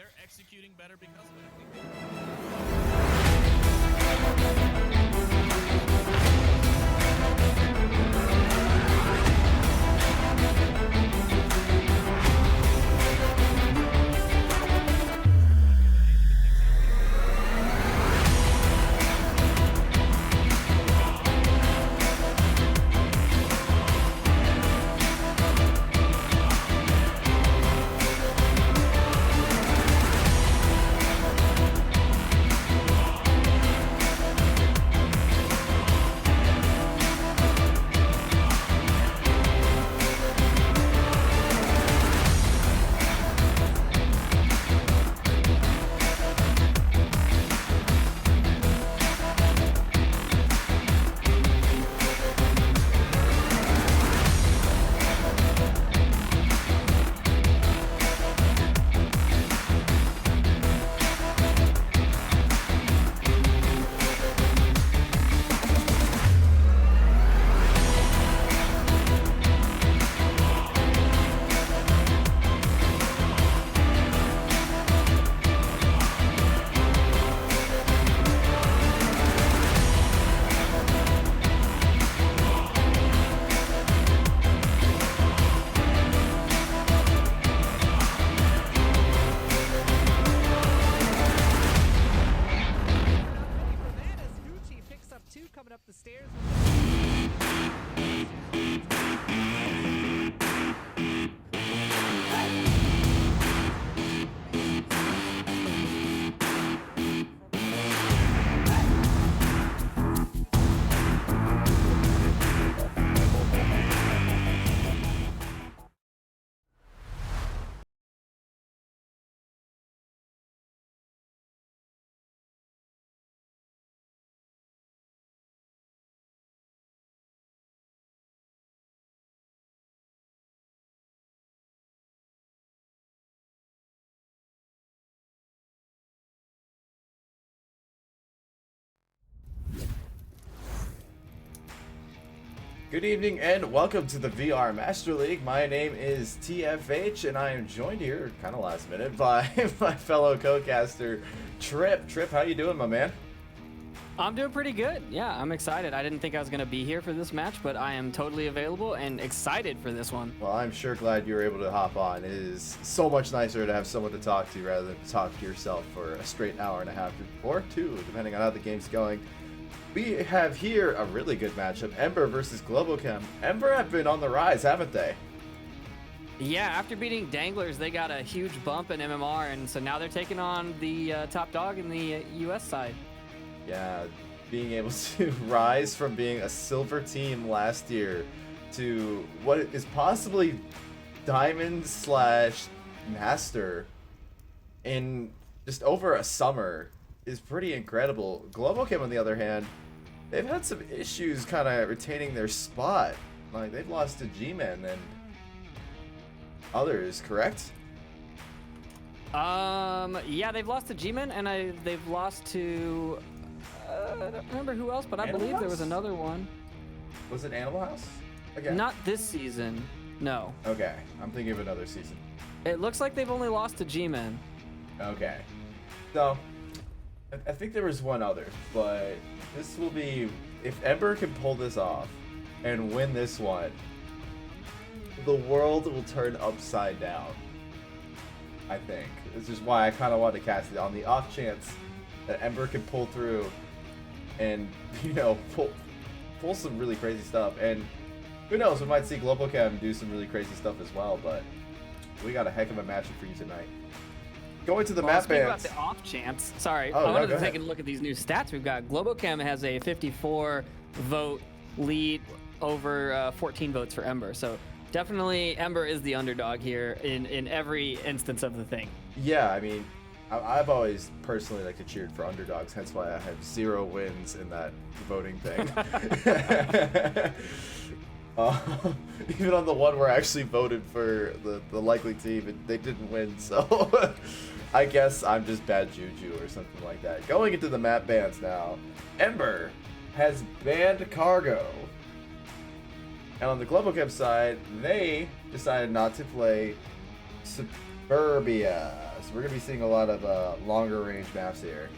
they're executing better because of it. Coming up the stairs. Good evening and welcome to the VR Master League. My name is TFH and I am joined here, kind of last minute, by my fellow co-caster Trip. Trip, how you doing, my man? I'm doing pretty good. Yeah, I'm excited. I didn't think I was going to be here for this match, but I am totally available and excited for this one. Well, I'm sure glad you were able to hop on. It is so much nicer to have someone to talk to rather than talk to yourself for a straight hour and a half or two, depending on how the game's going. We have here a really good matchup, Ember versus Globochem. Ember have been on the rise, haven't they? Yeah, after beating Danglers, they got a huge bump in MMR, and so now they're taking on the top dog in the US side. Yeah, being able to rise from being a silver team last year to what is possibly Diamond / Master in just over a summer is pretty incredible. Globochem, on the other hand, they've had some issues kind of retaining their spot. Like, they've lost to G-Men and others, correct? Yeah, they've lost to G-Men, and they've lost to... I don't remember who else, but I believe there was another one. Was it Animal House? Again? Not this season, no. Okay, I'm thinking of another season. It looks like they've only lost to G-Men. Okay. So, I think there was one other, but this will be... If Ember can pull this off and win this one, the world will turn upside down, I think. This is why I kind of want to cast it on the off chance that Ember can pull through and, you know, pull some really crazy stuff. And who knows, we might see Globochem do some really crazy stuff as well, but we got a heck of a matchup for you tonight. Going to the map bands. About the off chance. Sorry, I wanted to take a look at these new stats we've got. Globochem has a 54 vote lead over 14 votes for Ember. So definitely Ember is the underdog here in every instance of the thing. Yeah, I mean, I've always personally liked to cheer for underdogs, hence why I have 0 wins in that voting thing. Even on the one where I actually voted for the likely team, they didn't win, so I guess I'm just bad juju or something like that. Going into the map bans now, Ember has banned Cargo. And on the Globochem side, they decided not to play Suburbia. So we're gonna be seeing a lot of longer range maps here.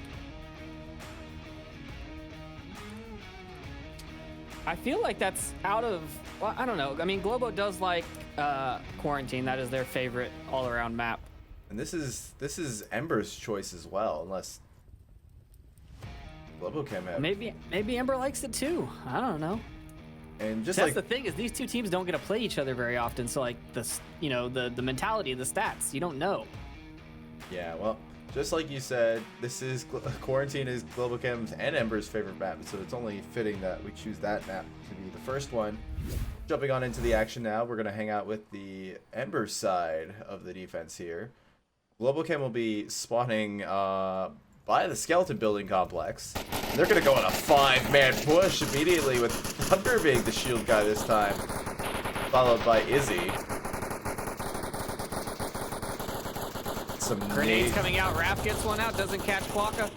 I feel like that's out of, well, I don't know. I mean, Globo does like Quarantine. That is their favorite all-around map. And this is Ember's choice as well, unless Globochem had. Maybe Ember likes it too. I don't know. And just That's like the thing is these two teams don't get to play each other very often. So like the mentality of the stats, you don't know. yeah, well, just like you said, this is Quarantine is Globochem's and Ember's favorite map, so it's only fitting that we choose that map to be the first one. Jumping on into the action now, we're gonna hang out with the Ember side of the defense here. Globochem will be spawning by the skeleton building complex. They're gonna go on a 5-man push immediately with Thunder being the shield guy this time, followed by Izzy. Some Grenades coming out. Raph gets one out. Doesn't catch Quokka.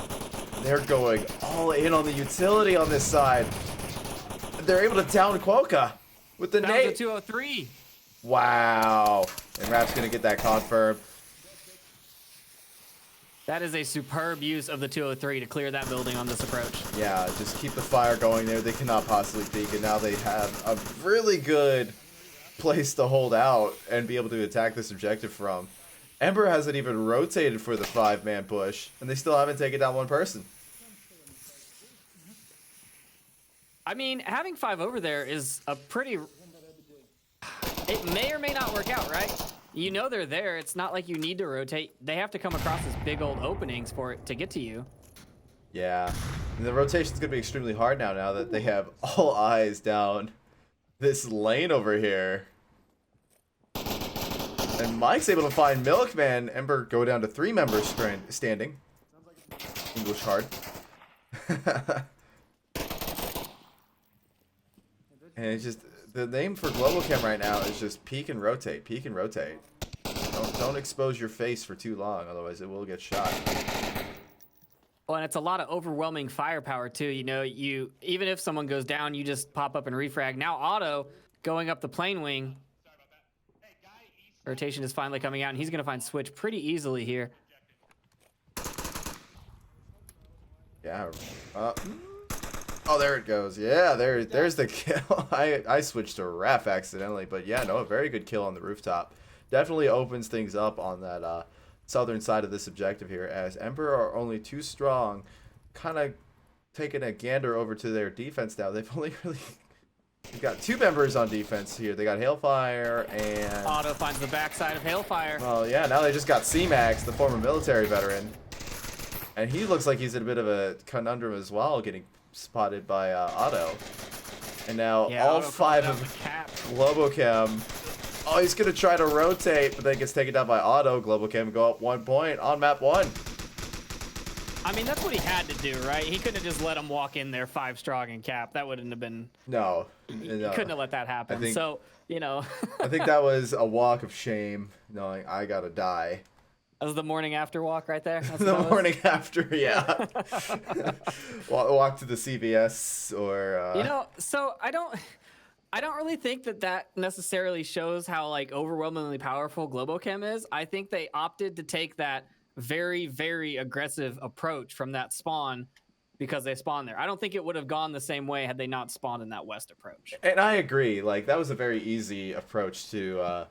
They're going all in on the utility on this side. They're able to down Quokka with the That was nade. a 203. Wow. And Rap's gonna get that confirmed. That is a superb use of the 203 to clear that building on this approach. Yeah, just keep the fire going there. They cannot possibly peek, and now they have a really good place to hold out and be able to attack this objective from. Ember hasn't even rotated for the 5-man push, and they still haven't taken down one person. I mean, having 5 over there is a pretty... It may or may not work out, right? You know they're there. It's not like you need to rotate. They have to come across these big old openings for it to get to you. Yeah, and the rotation's gonna be extremely hard now that they have all eyes down this lane over here. And Mike's able to find Milkman. Ember go down to 3 members standing. English hard. And it's just, the name for Globochem right now is just peek and rotate, peek and rotate. Don't expose your face for too long, otherwise it will get shot. Well, and it's a lot of overwhelming firepower too. You know, even if someone goes down, you just pop up and refrag. Now Otto going up the plane wing. Rotation is finally coming out, and he's going to find Switch pretty easily here. Yeah. Oh, there it goes. Yeah, there's the kill. I switched to Raph accidentally, but yeah, no, a very good kill on the rooftop. Definitely opens things up on that southern side of this objective here, as Ember are only too strong, kind of taking a gander over to their defense now. They've got 2 members on defense here. They got Hailfire and... Otto finds the backside of Hailfire. Well, yeah, now they just got C-Max, the former military veteran. And he looks like he's in a bit of a conundrum as well, getting spotted by Otto. And now all Otto 5 calls it of out with Globochem. Oh, he's going to try to rotate, but then gets taken down by Otto. Globochem go up 1 point on map 1. I mean, that's what he had to do, right? He couldn't have just let him walk in there 5 strong and cap. That wouldn't have been... No. He couldn't have let that happen. So, you know... I think that was a walk of shame, knowing I got to die. That was the morning after walk right there. That's The what that morning after, yeah. Walk to the CVS or... You know, so I don't really think that necessarily shows how like overwhelmingly powerful Globochem is. I think they opted to take that very, very aggressive approach from that spawn because they spawned there. I don't think it would have gone the same way had they not spawned in that west approach. And I agree. Like, that was a very easy approach to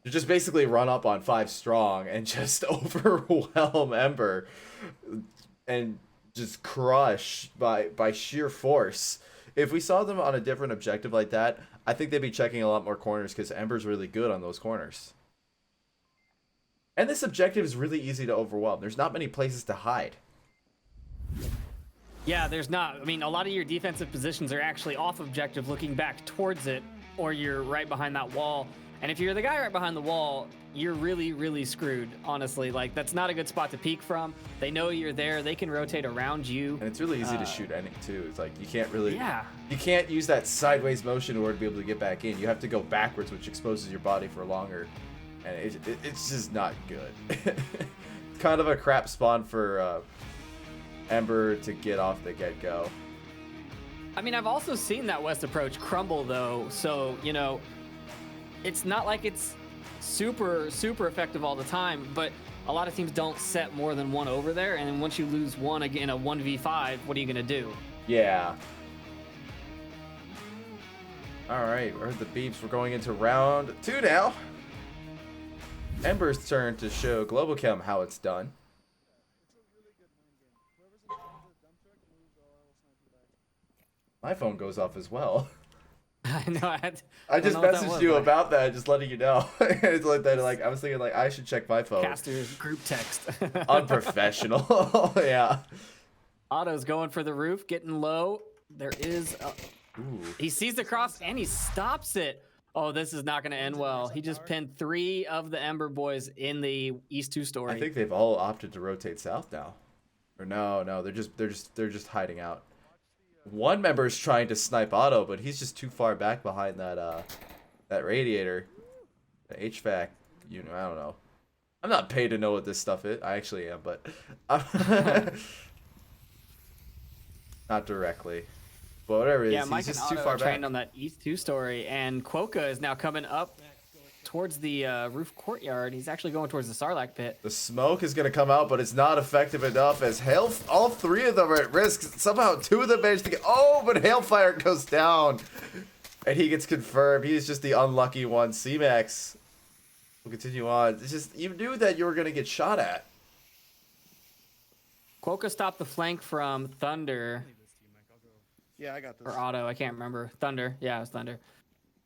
just basically run up on 5 strong and just overwhelm Ember and just crush by sheer force. If we saw them on a different objective like that, I think they'd be checking a lot more corners because Ember's really good on those corners. And this objective is really easy to overwhelm. There's not many places to hide. Yeah, there's not. I mean, a lot of your defensive positions are actually off objective looking back towards it, or you're right behind that wall. And if you're the guy right behind the wall, you're really, really screwed, honestly. Like, that's not a good spot to peek from. They know you're there. They can rotate around you. And it's really easy to shoot any, too. It's like, you can't really... Yeah. You can't use that sideways motion in order to be able to get back in. You have to go backwards, which exposes your body for longer. And it's just not good. It's kind of a crap spawn for Ember to get off the get-go. I mean, I've also seen that west approach crumble, though. So, you know... It's not like it's super, super effective all the time, but a lot of teams don't set more than one over there, and then once you lose one again, a 1v5, what are you gonna do? Yeah. All right, we're at the beeps. We're going into round 2 now. Ember's turn to show Globochem how it's done. My phone goes off as well. I know. I just messaged you about that, just letting you know. It's like that. Like I was thinking, like I should check my phone. Caster's group text. Unprofessional. Yeah. Otto's going for the roof, getting low. There is. He sees the cross and he stops it. Oh, this is not going to end well. He just pinned 3 of the Ember boys in the East 2 story. I think they've all opted to rotate south now. Or no, they're just hiding out. One member is trying to snipe Otto, but he's just too far back behind that that radiator, the HVAC unit. I don't know. I'm not paid to know what this stuff is. I actually am, but not directly. But whatever it is, Mike he's and just too Otto far are back. trained on that East 2 story, and Quokka is now coming up towards the roof courtyard. He's actually going towards the Sarlacc pit. The smoke is going to come out, but it's not effective enough as all 3 of them are at risk. Somehow 2 of them managed to get... Oh, but Hailfire goes down. And he gets confirmed. He's just the unlucky one. C-Max will continue on. It's just, you knew that you were going to get shot at. Quokka stopped the flank from Thunder. Yeah, I got this. Or Otto, I can't remember. Thunder. Yeah, it was Thunder.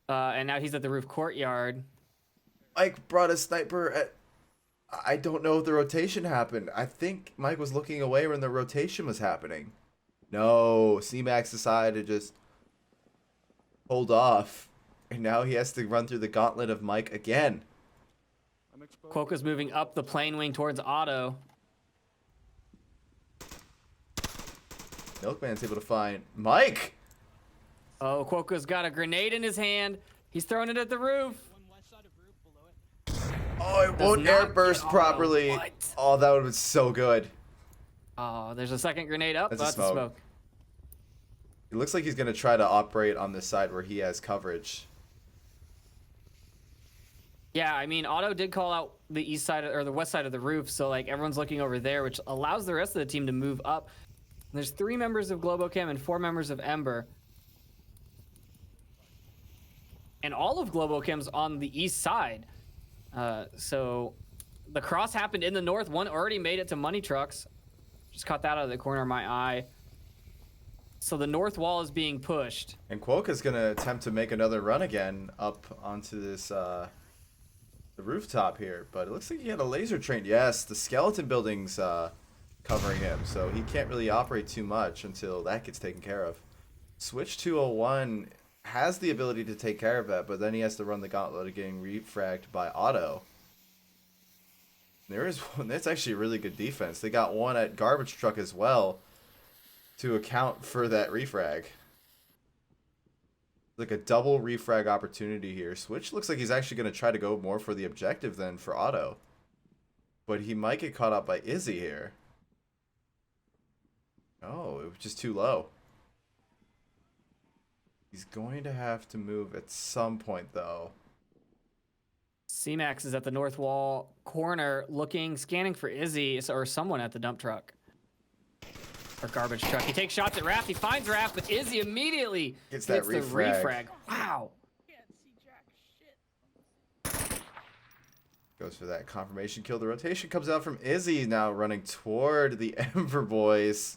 And now he's at the roof courtyard. Mike brought a sniper at... I don't know if the rotation happened. I think Mike was looking away when the rotation was happening. No, C-Max decided to just hold off. And now he has to run through the gauntlet of Mike again. Quokka's moving up the plane wing towards Otto. Milkman's able to find Mike. Oh, Quokka's got a grenade in his hand. He's throwing it at the roof. Oh, it won't air burst properly. What? Oh, that would have been so good. Oh, there's a second grenade up. That's a That's a smoke. It looks like he's going to try to operate on this side where he has coverage. Yeah, I mean, Otto did call out the east side or the west side of the roof, so like everyone's looking over there, which allows the rest of the team to move up. There's 3 members of Globochem and 4 members of Ember. And all of Globochem's on the east side. So the cross happened in the north. One already made it to Money Trucks. Just caught that out of the corner of my eye. So the north wall is being pushed. And Quokka's going to attempt to make another run again up onto this the rooftop here. But it looks like he had a laser train. Yes, the skeleton building's covering him. So he can't really operate too much until that gets taken care of. Switch 201 has the ability to take care of that, but then he has to run the gauntlet of getting refragged by Otto. There is one. That's actually a really good defense. They got one at Garbage Truck as well to account for that refrag. Like a double refrag opportunity here. Switch looks like he's actually going to try to go more for the objective than for Otto. But he might get caught up by Izzy here. Oh, it was just too low. He's going to have to move at some point, though. C-Max is at the north wall corner looking, scanning for Izzy or someone at the dump truck. Or garbage truck. He takes shots at Raph. He finds Raph, but Izzy immediately Gets that the refrag. Wow. Goes for that confirmation kill. The rotation comes out from Izzy now running toward the Ember boys.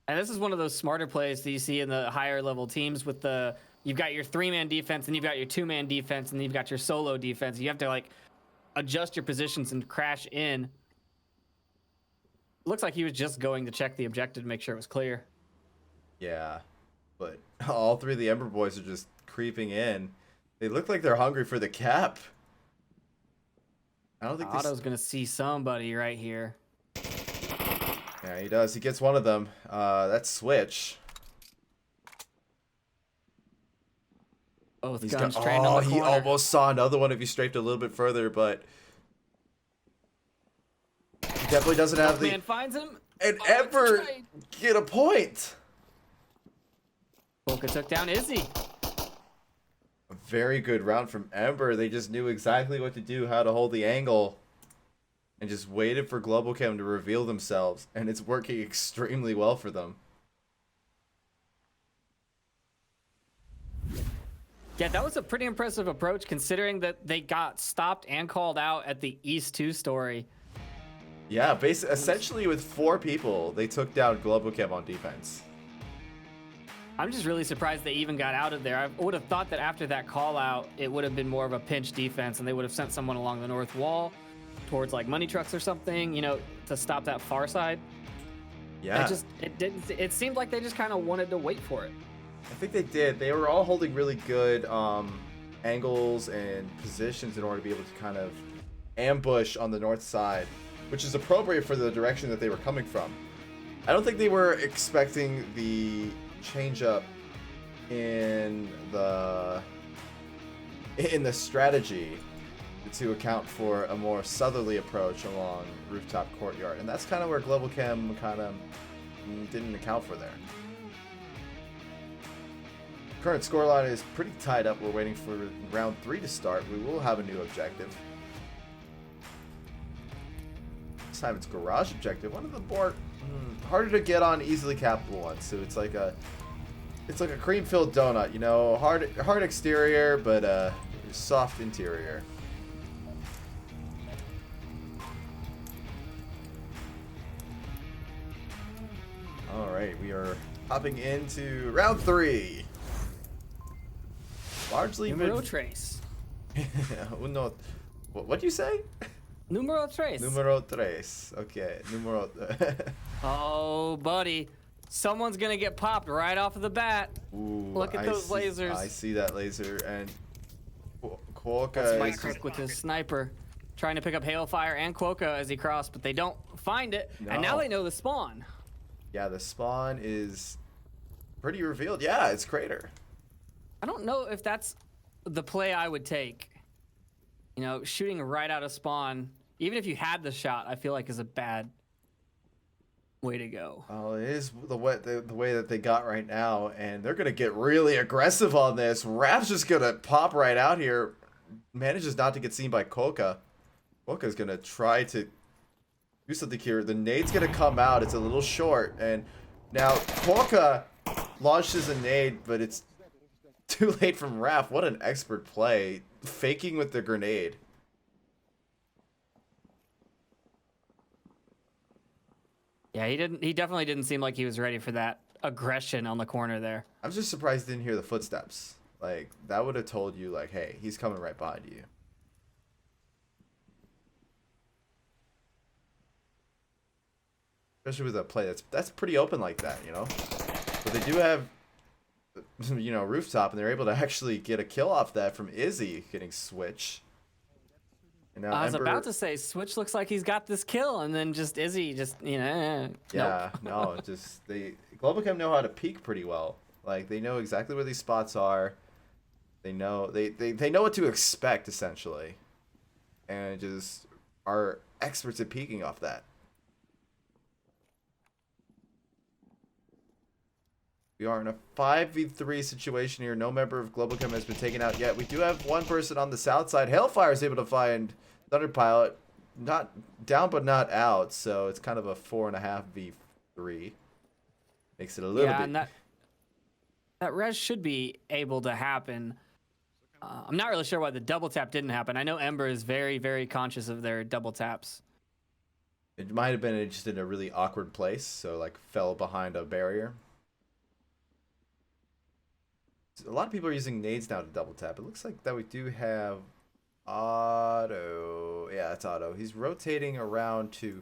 And this is one of those smarter plays that you see in the higher level teams with you've got your 3-man defense and you've got your 2-man defense and you've got your solo defense. You have to like adjust your positions and crash in. Looks like he was just going to check the objective to make sure it was clear. Yeah, but all 3 of the Ember boys are just creeping in. They look like they're hungry for the cap. I don't think Otto's going to see somebody right here. Yeah, he does. He gets one of them. That's Switch. Both guns trained on the he corner. almost saw another one if he strafed a little bit further, but he definitely doesn't have the... Man finds him. And Ember get a point. Quokka took down Izzy. A very good round from Ember. They just knew exactly what to do, how to hold the angle. and just waited for Globochem to reveal themselves, and it's working extremely well for them. Yeah, that was a pretty impressive approach considering that they got stopped and called out at the East 2 story. Yeah, essentially with 4 people, they took down Globochem on defense. I'm just really surprised they even got out of there. I would have thought that after that call out, it would have been more of a pinch defense and they would have sent someone along the north wall towards like money trucks or something, you know, to stop that far side. Yeah. It seemed like they just kind of wanted to wait for it. I think they did. They were all holding really good angles and positions in order to be able to kind of ambush on the north side, which is appropriate for the direction that they were coming from. I don't think they were expecting the change up in the strategy to account for a more southerly approach along rooftop courtyard, and that's kind of where Globochem kind of didn't account for there. Current scoreline is pretty tied up. We're waiting for round 3 to start. We will have a new objective. This time it's garage objective. One of the more harder to get on, easily cappable ones. So it's like a cream-filled donut, you know, hard exterior, but soft interior. All right, we are hopping into round 3. Largely Numero tres. No, what do you say? Numero tres. Numero tres. Okay, numero. Oh, buddy. Someone's going to get popped right off of the bat. Ooh, Look at those lasers. I see that laser, and Quokka That's Mike is Cook with his sniper trying to pick up Hailfire and Quokka as he crossed, but they don't find it. No. And now they know the spawn. Yeah, the spawn is pretty revealed. Yeah, it's Crater. I don't know if that's the play I would take. You know, shooting right out of spawn, even if you had the shot, I feel like is a bad way to go. Oh, it is the way that they got right now, and they're gonna get really aggressive on this. Rap's just gonna pop right out here, manages not to get seen by Quokka. Quokka's gonna try to do something here. The nade's gonna come out. It's a little short, and now Quokka launches a nade, but it's too late from Raph. What an expert play, faking with the grenade. Yeah, he definitely didn't seem like he was ready for that aggression on the corner there. I'm just surprised he didn't hear the footsteps. Like, that would have told you, like, hey, he's coming right behind you. Especially with a play that's pretty open like that, you know? But they do have, you know, rooftop, and they're able to actually get a kill off that from Izzy getting Switch. And now I was Ember, about to say, Switch looks like he's got this kill, and then just Izzy just, you know, yeah, nope. no, just Globochem know how to peek pretty well. Like, they know exactly where these spots are. They know they know what to expect, essentially, and just are experts at peeking off that. We are in a 5v3 situation here. No member of Globochem has been taken out yet. We do have one person on the south side. Hailfire is able to find Thunderpilot. Not down, but not out. So it's kind of a 4.5v3. Makes it a little bit. And that res should be able to happen. I'm not really sure why the double tap didn't happen. I know Ember is very, very conscious of their double taps. It might have been just in a really awkward place. So, like, fell behind a barrier. A lot of people are using nades now to double tap. It looks like that we do have Otto. Yeah, it's Otto. He's rotating around to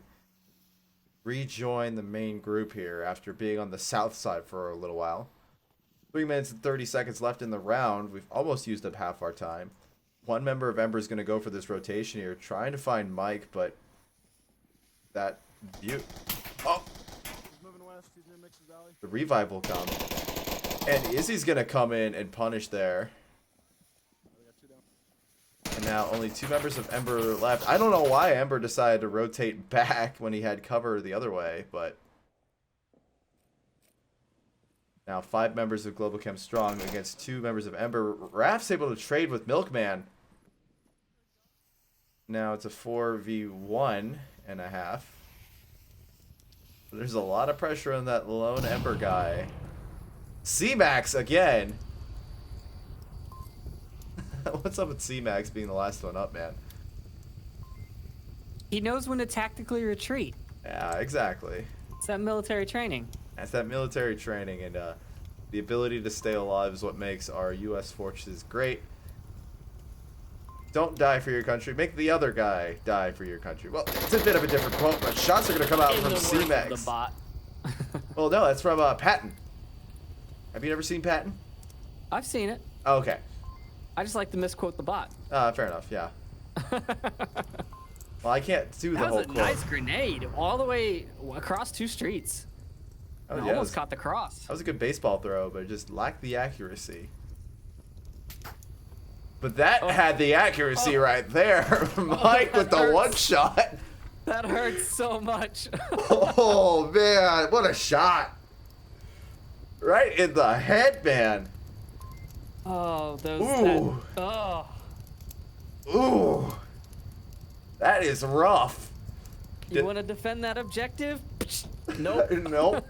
rejoin the main group here after being on the south side for a little while. 3 minutes and 30 seconds left in the round. We've almost used up half our time. One member of Ember is going to go for this rotation here, trying to find Mike, but that view. Oh! The revive will come. And Izzy's going to come in and punish there. And now only 2 members of Ember left. I don't know why Ember decided to rotate back when he had cover the other way, but now 5 members of Globochem strong against 2 members of Ember. Raph's able to trade with Milkman. Now it's a 4v1.5. There's a lot of pressure on that lone Ember guy. C-Max again. What's up with C-Max being the last one up, man? He knows when to tactically retreat. Yeah, exactly. It's that military training. That's that military training, and the ability to stay alive is what makes our U.S. forces great. Don't die for your country. Make the other guy die for your country. Well, it's a bit of a different quote, but shots are going to come out In from the words of C-Max. the bot. Well, no, that's from Patton. Have you ever seen Patton? I've seen it. Oh, okay. I just like to misquote the bot. Fair enough, yeah. Well, I can't do the That whole was a quote. nice grenade all the way across 2 streets. Oh, And yeah, almost caught the cross. that was a good baseball throw, but it just lacked the accuracy. But that had the accuracy right there. Mike with the hurts. one shot. That hurts so much. Oh, man. What a shot. Right in the head, man. Oh, those. Ooh. Oh. Ooh. That is rough. You want to defend that objective? Nope. Nope.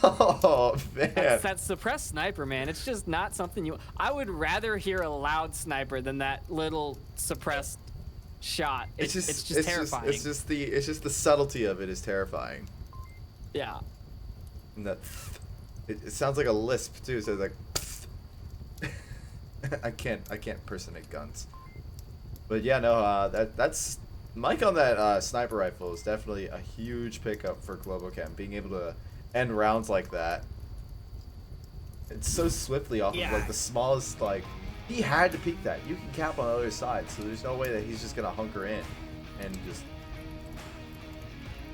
Oh, man. That's suppressed sniper, man. It's just not something you. I would rather hear a loud sniper than that little suppressed shot. It's just terrifying. It's just the subtlety of it is terrifying. Yeah. And that it sounds like a lisp too. So it's like I can't impersonate guns. But yeah, no, that's Mike on that sniper rifle is definitely a huge pickup for Globochem. Being able to end rounds like that. It's so swiftly off of like the smallest, like he had to peek that. You can cap on the other side, so there's no way that he's just gonna hunker in and just,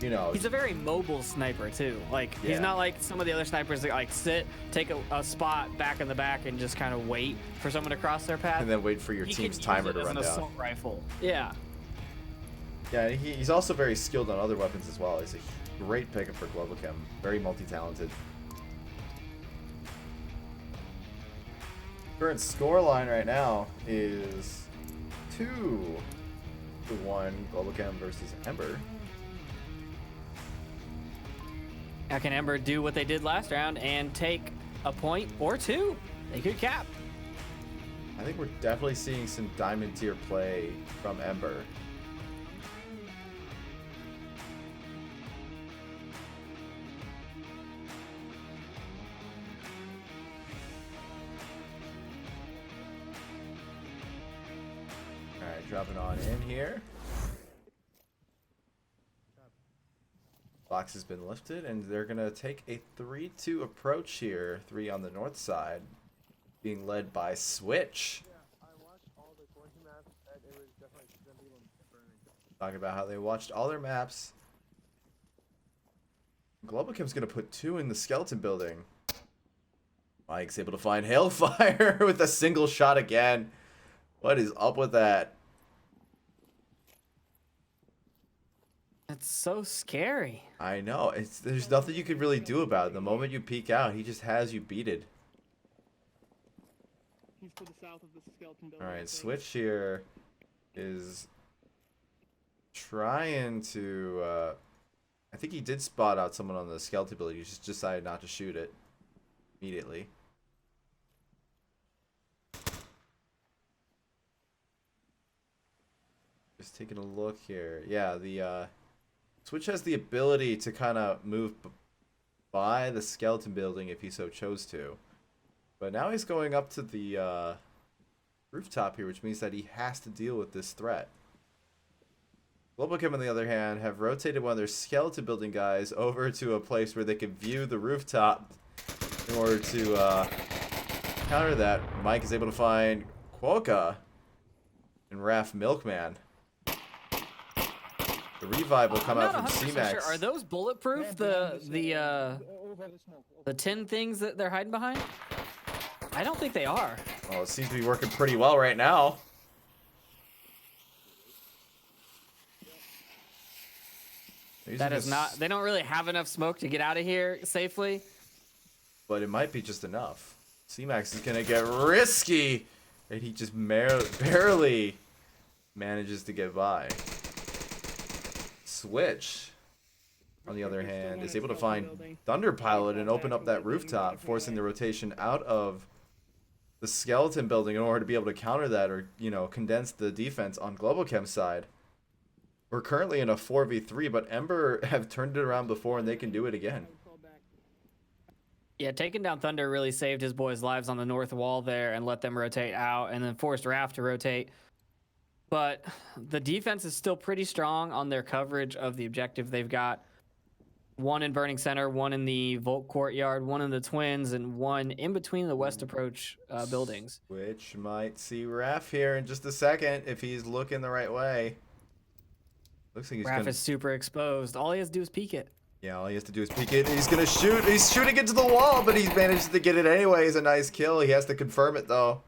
you know. He's a very mobile sniper too. Like Yeah. he's not like some of the other snipers that like sit, take a spot back in the back, and just kind of wait for someone to cross their path. And then wait for your He team's can timer use it to as run an down. assault rifle. Yeah. Yeah, he's also very skilled on other weapons as well. He's a great pickup for Globochem. Very multi-talented. Current score line right now is 2-1 Globochem versus Ember. Now can Ember do what they did last round and take a point or 2? They could cap. I think we're definitely seeing some diamond tier play from Ember. Alright, dropping on in here. Box has been lifted, and they're going to take a 3-2 approach here. 3 on the north side, being led by Switch. Talking about how they watched all their maps. Globochem's going to put 2 in the skeleton building. Mike's able to find Hailfire with a single shot again. What is up with that? That's so scary. I know. There's nothing you can really do about it. The moment you peek out, he just has you beated. He's to the south of the skeleton building. Alright, Switch here is trying to... I think he did spot out someone on the skeleton building. He just decided not to shoot it immediately. Just taking a look here. Yeah, the Switch has the ability to kind of move by the skeleton building if he so chose to. But now he's going up to the rooftop here, which means that he has to deal with this threat. Globochem, on the other hand, have rotated one of their skeleton building guys over to a place where they can view the rooftop in order to counter that. Mike is able to find Quokka and Raph Milkman. The revive will come out from 100% C-Max. sure. Are those bulletproof? The tin things that they're hiding behind? I don't think they are. Well, it seems to be working pretty well right now. That is not. They don't really have enough smoke to get out of here safely. But it might be just enough. C-Max is going to get risky. And he just barely manages to get by. Switch, on the other hand, is able to find Thunder Pilot and open up that rooftop, forcing the rotation out of the skeleton building in order to be able to counter that, or, you know, condense the defense on Globochem's side. We're currently in a 4v3, but Ember have turned it around before and they can do it again. Yeah, taking down Thunder really saved his boys' lives on the north wall there and let them rotate out, and then forced Raph to rotate. But the defense is still pretty strong on their coverage of the objective. They've got one in Burning Center, one in the Volt Courtyard, one in the Twins, and one in between the West Approach buildings. Which might see Raph here in just a second if he's looking the right way. Looks like he's Raph is super exposed. All he has to do is peek it. Yeah, all he has to do is peek it. He's gonna shoot. He's shooting into the wall, but he's managed to get it anyways. A nice kill. He has to confirm it though.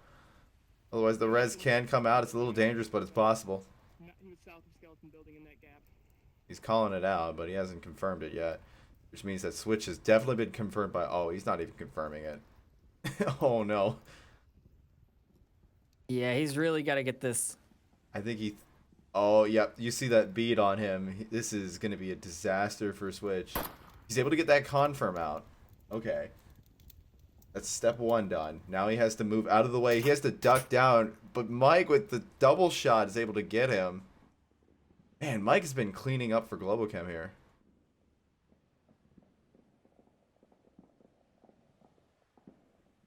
Otherwise, the res can come out. It's a little dangerous, but it's possible. He was south of skeleton building in that gap. He's calling it out, but he hasn't confirmed it yet. Which means that switch has definitely been confirmed by... Oh, he's not even confirming it. Oh, no. Yeah, he's really got to get this. I think he... Oh, yeah. You see that bead on him. This is going to be a disaster for Switch. He's able to get that confirm out. Okay. That's step one done. Now he has to move out of the way. He has to duck down. But Mike, with the double shot, is able to get him. Man, Mike has been cleaning up for Globochem here.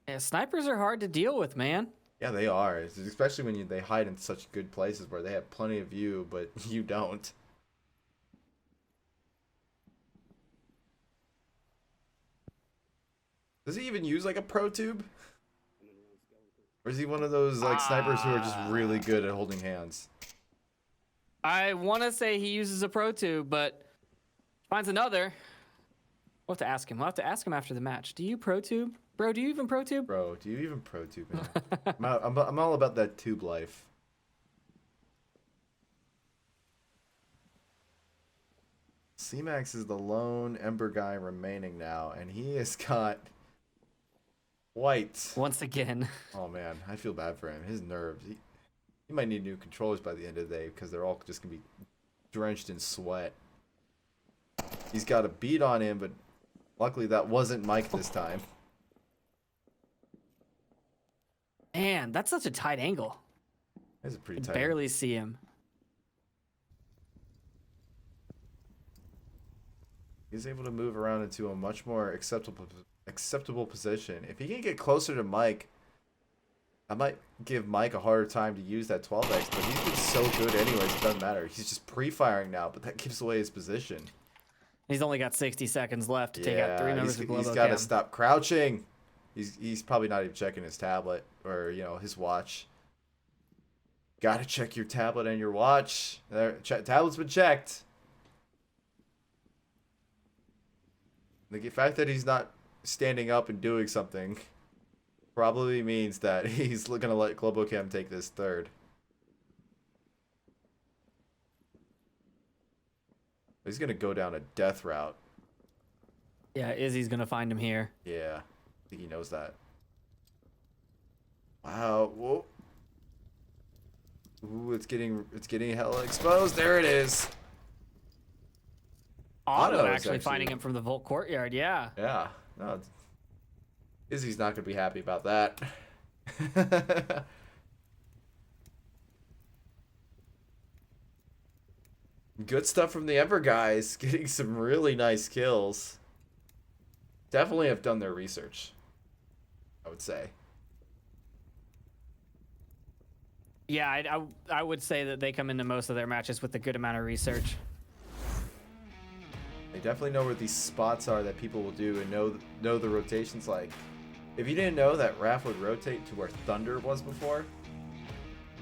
Yeah, snipers are hard to deal with, man. Yeah, they are. Especially when they hide in such good places where they have plenty of view, but you don't. Does he even use like a pro tube? Or is he one of those like snipers who are just really good at holding hands? I want to say he uses a pro tube, but finds another. We'll have to ask him. We'll have to ask him after the match. Do you pro tube? Bro, do you even pro tube? Bro, do you even pro tube, man? I'm all about that tube life. C-Max is the lone Ember guy remaining now, and he has got white. Once again. Oh, man. I feel bad for him. His nerves. He might need new controllers by the end of the day because they're all just going to be drenched in sweat. He's got a beat on him, but luckily that wasn't Mike this time. Man, that's such a tight angle. That's a pretty I tight barely see him. He's able to move around into a much more acceptable position. If he can get closer to Mike, I might give Mike a harder time to use that 12x, but he's been so good anyways, it doesn't matter. He's just pre-firing now, but that gives away his position. He's only got 60 seconds left to take out 3 members of Globochem. He's got to stop crouching. He's probably not even checking his tablet or, you know, his watch. Got to check your tablet and your watch. Tablet's been checked. The fact that he's not standing up and doing something probably means that he's going to let Globochem take this third. He's going to go down a death route. Yeah, Izzy's going to find him here. Yeah, I think he knows that. Wow. Whoa. Ooh, it's getting hella exposed. There it is. Otto actually finding him from the Volt Courtyard, yeah. Yeah. No, Izzy's not going to be happy about that. Good stuff from the Ember guys. Getting some really nice kills. Definitely have done their research, I would say. Yeah, I would say that they come into most of their matches with a good amount of research. They definitely know where these spots are that people will do and know the rotations like. If you didn't know that Raph would rotate to where Thunder was before,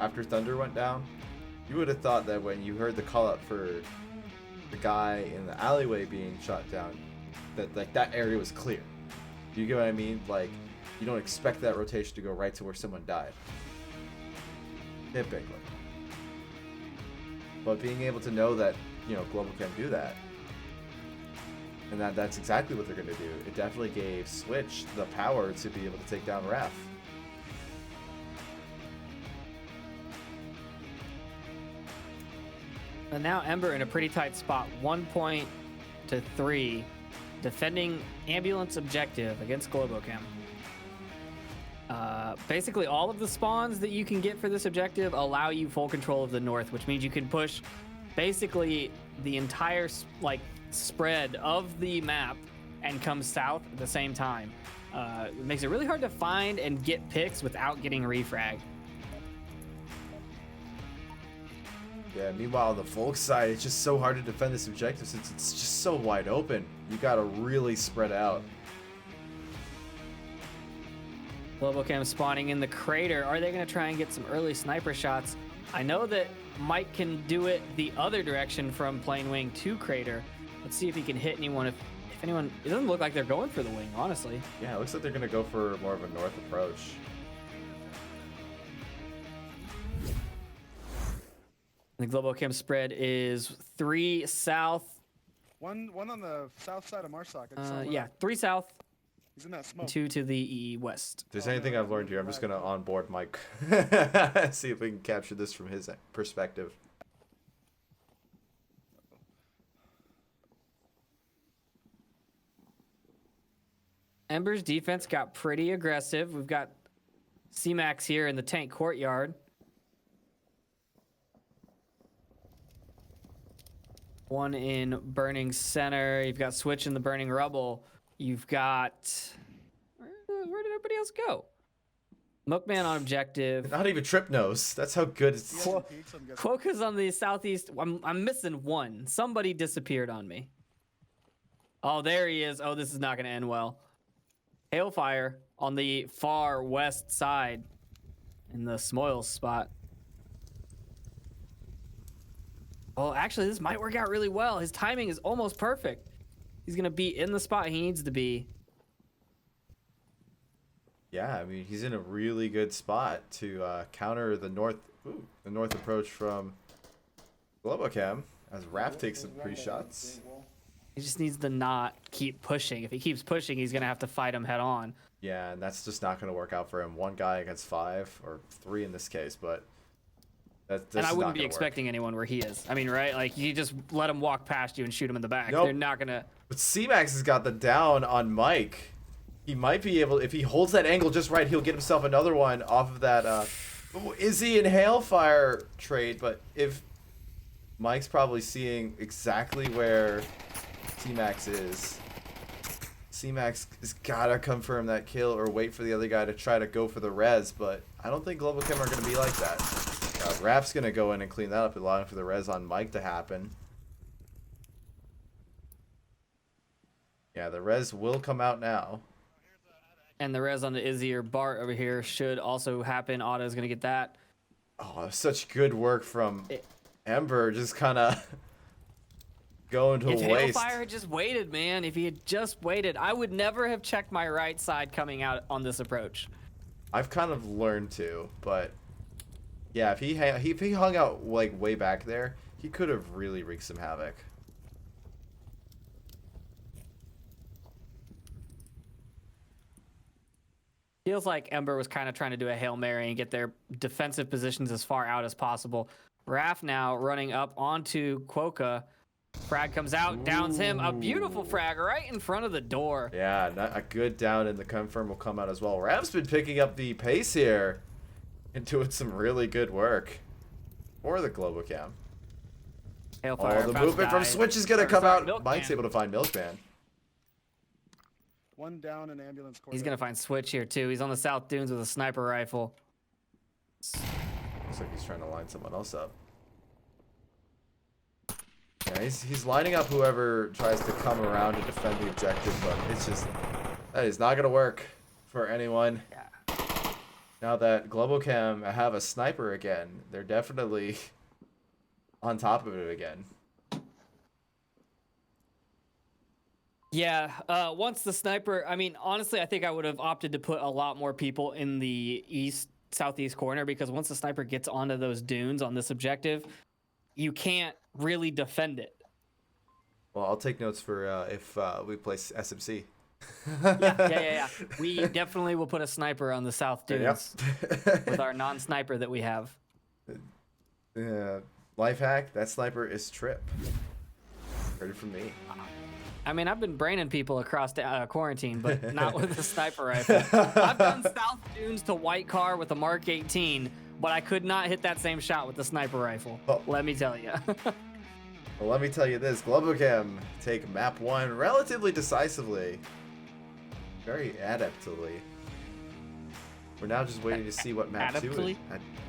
after Thunder went down, you would have thought that when you heard the call up for the guy in the alleyway being shot down, that like that area was clear. Do you get what I mean? Like, you don't expect that rotation to go right to where someone died. Typically. But being able to know that, you know, Globochem do that, and that's exactly what they're going to do. It definitely gave Switch the power to be able to take down Raph. And now Ember in a pretty tight spot, 1 point to 3, defending ambulance objective against Globochem. Basically, all of the spawns that you can get for this objective allow you full control of the north, which means you can push basically the entire spread of the map and come south at the same time. It makes it really hard to find and get picks without getting refragged. Yeah, meanwhile, on the Volk side, it's just so hard to defend this objective since it's just so wide open. You gotta really spread out. Globochem spawning in the crater. Are they going to try and get some early sniper shots? I know that Mike can do it the other direction from plane wing to crater. Let's see if he can hit anyone. If anyone, it doesn't look like they're going for the wing, honestly. Yeah, it looks like they're gonna go for more of a north approach. The Globochem spread is 3 south. One on the south side of Marsoc. Yeah, 3 south, He's in that smoke. 2 to the west. If there's anything I've learned here, I'm just gonna onboard Mike. See if we can capture this from his perspective. Ember's defense got pretty aggressive. We've got C-Max here in the tank courtyard. One in burning center. You've got Switch in the burning rubble. You've got... Where did everybody else go? Milkman on objective. Not even Trip knows. That's how good it's... Quokka's on the southeast. I'm missing one. Somebody disappeared on me. Oh, there he is. Oh, this is not going to end well. Hailfire on the far west side in the Smoils spot. Oh, actually, this might work out really well. His timing is almost perfect. He's going to be in the spot he needs to be. Yeah, I mean, he's in a really good spot to counter the north approach from Globochem as Raph takes some pre-shots. He just needs to not keep pushing. If he keeps pushing, he's going to have to fight him head on. Yeah, and that's just not going to work out for him. 1 guy against 5, or 3 in this case, but that's and I wouldn't not be gonna expecting work. anyone where he is. I mean, right? Like, you just let him walk past you and shoot him in the back. Nope. They're not going to... But C-Max has got the down on Mike. He might be able, if he holds that angle just right, he'll get himself another one off of that Izzy and Hailfire trade. But if Mike's probably seeing exactly where C-Max is, C-Max has gotta confirm that kill or wait for the other guy to try to go for the res. But I don't think Globochem are going to be like that. Raph's going to go in and clean that up, allowing for the res on Mike to happen. Yeah, the res will come out now. And the res on the Izzy or Bart over here should also happen. Otto's going to get that. Oh, such good work from Ember, just kind of going to if waste. Hailfire had just waited, man, if he had just waited, I would never have checked my right side coming out on this approach. I've kind of learned to, but yeah, if he hung out like way back there, he could have really wreaked some havoc. Feels like Ember was kind of trying to do a Hail Mary and get their defensive positions as far out as possible. Raph now running up onto Quokka. Frag comes out, downs him. A beautiful frag right in front of the door. Yeah, a good down in the confirm will come out as well. Raph's been picking up the pace here and doing some really good work for the Globochem. Hailfire Oh, the about to movement from die. Switch is going to Sorry, come out. Milkman. Mike's able to find Milkman. 1 down in ambulance corridor. He's going to find Switch here, too. He's on the South Dunes with a sniper rifle. Looks like he's trying to line someone else up. Yeah, he's lining up whoever tries to come around to defend the objective, but it's just, that is not going to work for anyone. Yeah. Now that Globochem have a sniper again, they're definitely on top of it again. Yeah, once the sniper, I mean, honestly, I think I would have opted to put a lot more people in the southeast corner, because once the sniper gets onto those dunes on this objective, you can't really defend it. Well, I'll take notes for if we play SMC. Yeah. We definitely will put a sniper on the south dunes Yep. with our non-sniper that we have. Yeah, Life hack, that sniper is Trip. Heard it from me. I mean, I've been braining people across quarantine, but not with a sniper rifle. I've done South Dunes to White Car with a Mark 18, but I could not hit that same shot with the sniper rifle. Oh. Let me tell you. Well, let me tell you this. Globochem take map 1 relatively decisively. Very adeptly. We're now just waiting to see what map 2 is.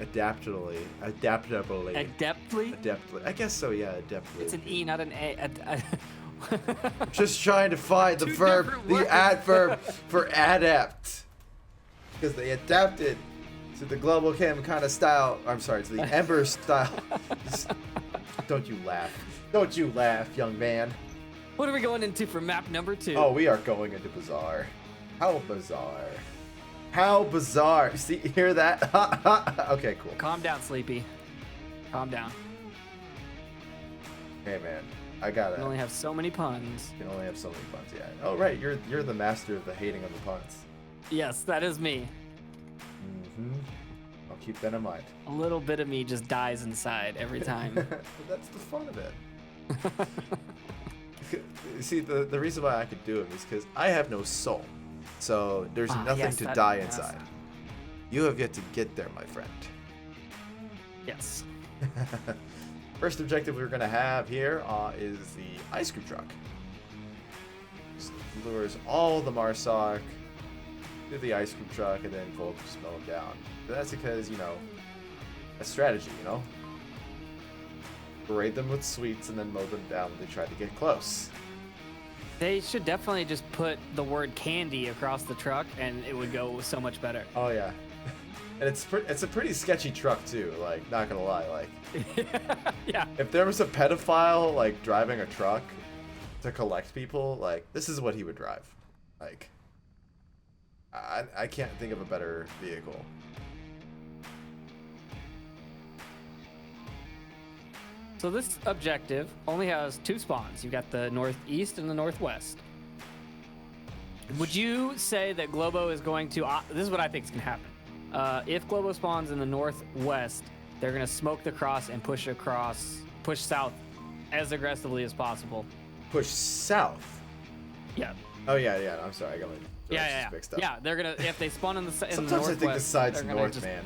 Adeptly? Adaptably. Adeptly. I guess so, yeah, adeptly. It's an E, not an A. I'm just trying to find the Two verb, different the words. adverb for adept. Because they adapted to the Globochem kind of style. I'm sorry, to the Ember style. Just, don't you laugh. Don't you laugh, young man. What are we going into for map number 2? Oh, we are going into Bazaar. How bizarre. How bizarre. See, hear that? Okay, cool. Calm down, Sleepy. Calm down. Hey, man. I got it. We only have so many puns. You can only have so many puns, yeah. Oh, right. You're the master of the hating of the puns. Yes, that is me. Mm-hmm. I'll keep that in mind. A little bit of me just dies inside every time. But that's the fun of it. See, the reason why I could do it is because I have no soul. So there's nothing yes, to that- die yes. inside. You have yet to get there, my friend. Yes. First objective we're going to have here is the ice cream truck. Just lures all the Marsoc to the ice cream truck and then Volk just mow them down. But that's because, you know, a strategy, you know? Berate them with sweets and then mow them down when they try to get close. They should definitely just put the word candy across the truck and it would go so much better. Oh, yeah. And it's a pretty sketchy truck, too. Like, not gonna lie. Like, Yeah. if there was a pedophile, like, driving a truck to collect people, like, this is what he would drive. Like, I can't think of a better vehicle. So this objective only has 2 spawns. You've got the northeast and the northwest. Would you say that Globo is going to... this is what I think is going to happen. If Globo spawns in the northwest, they're going to smoke the cross and push south as aggressively as possible. Push south. Yeah. Oh, yeah. I'm sorry. I got my Yeah. mixed up. Yeah, they're going to... If they spawn in the Sometimes northwest, I think the side's they're gonna north, just man.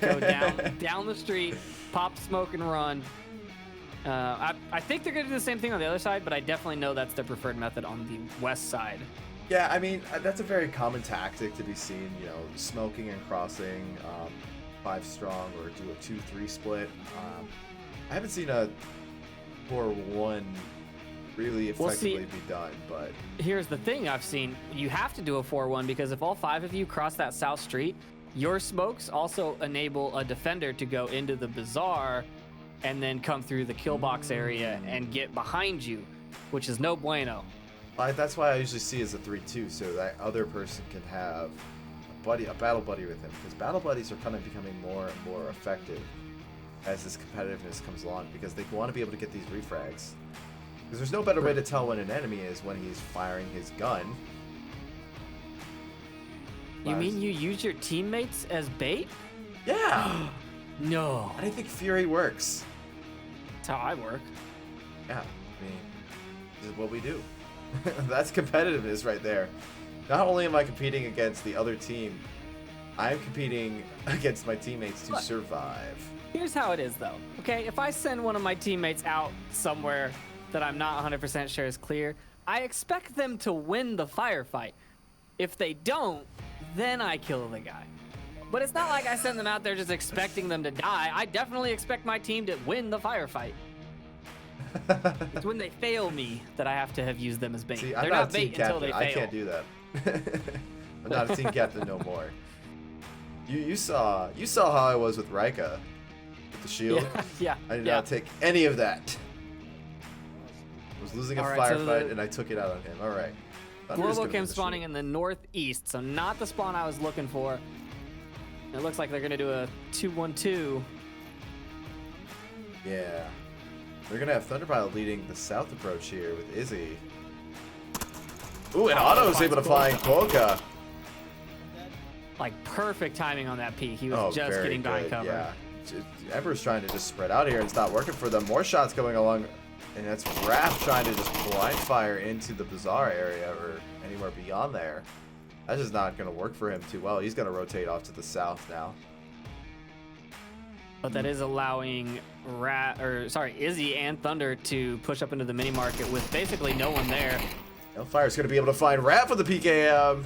go down the street, pop, smoke, and run. I think they're going to do the same thing on the other side, but I definitely know that's their preferred method on the west side. Yeah, I mean, that's a very common tactic to be seen, you know, smoking and crossing 5 strong or do a 2-3 split. I haven't seen a 4-1 really effectively be done, but... Here's the thing I've seen. You have to do a 4-1 because if all 5 of you cross that south street, your smokes also enable a defender to go into the bazaar and then come through the kill box area and get behind you, which is no bueno. That's why I usually see as a 3-2, so that other person can have a battle buddy with him, because battle buddies are kind of becoming more and more effective as this competitiveness comes along, because they want to be able to get these refrags. Because there's no better way to tell when an enemy is when he's firing his gun. You mean you use your teammates as bait? Yeah! No. I think Fury works. That's how I work. Yeah, I mean, this is what we do. That's competitiveness right there. Not only am I competing against the other team, I'm competing against my teammates to survive. Here's how it is, though. Okay, if I send one of my teammates out somewhere that I'm not 100% sure is clear, I expect them to win the firefight. If they don't, then I kill the guy. But it's not like I send them out there just expecting them to die. I definitely expect my team to win the firefight. It's when they fail me that I have to have used them as bait. See, They're I'm not not a team bait until captain. they fail. I can't do that. I'm not a team captain no more. You saw how I was with Rika with the shield. Yeah. I did not take any of that. I was losing a All right, so firefight and I took it out on him. All right. Globochem spawning in the northeast, so not the spawn I was looking for. It looks like they're gonna do a 2-1-2. Yeah. They're gonna have Thunderbile leading the south approach here with Izzy. Ooh, and Otto's able to find Polka. Like perfect timing on that peek. He was just very getting behind good, cover. Yeah. Ember's trying to just spread out here, and it's not working for them. More shots going along, and that's Raph trying to just blind fire into the Bazaar area or anywhere beyond there. That's just not going to work for him too well. He's going to rotate off to the south now. But that is allowing Izzy and Thunder to push up into the mini market with basically no one there. Hellfire's going to be able to find Raph with the PKM.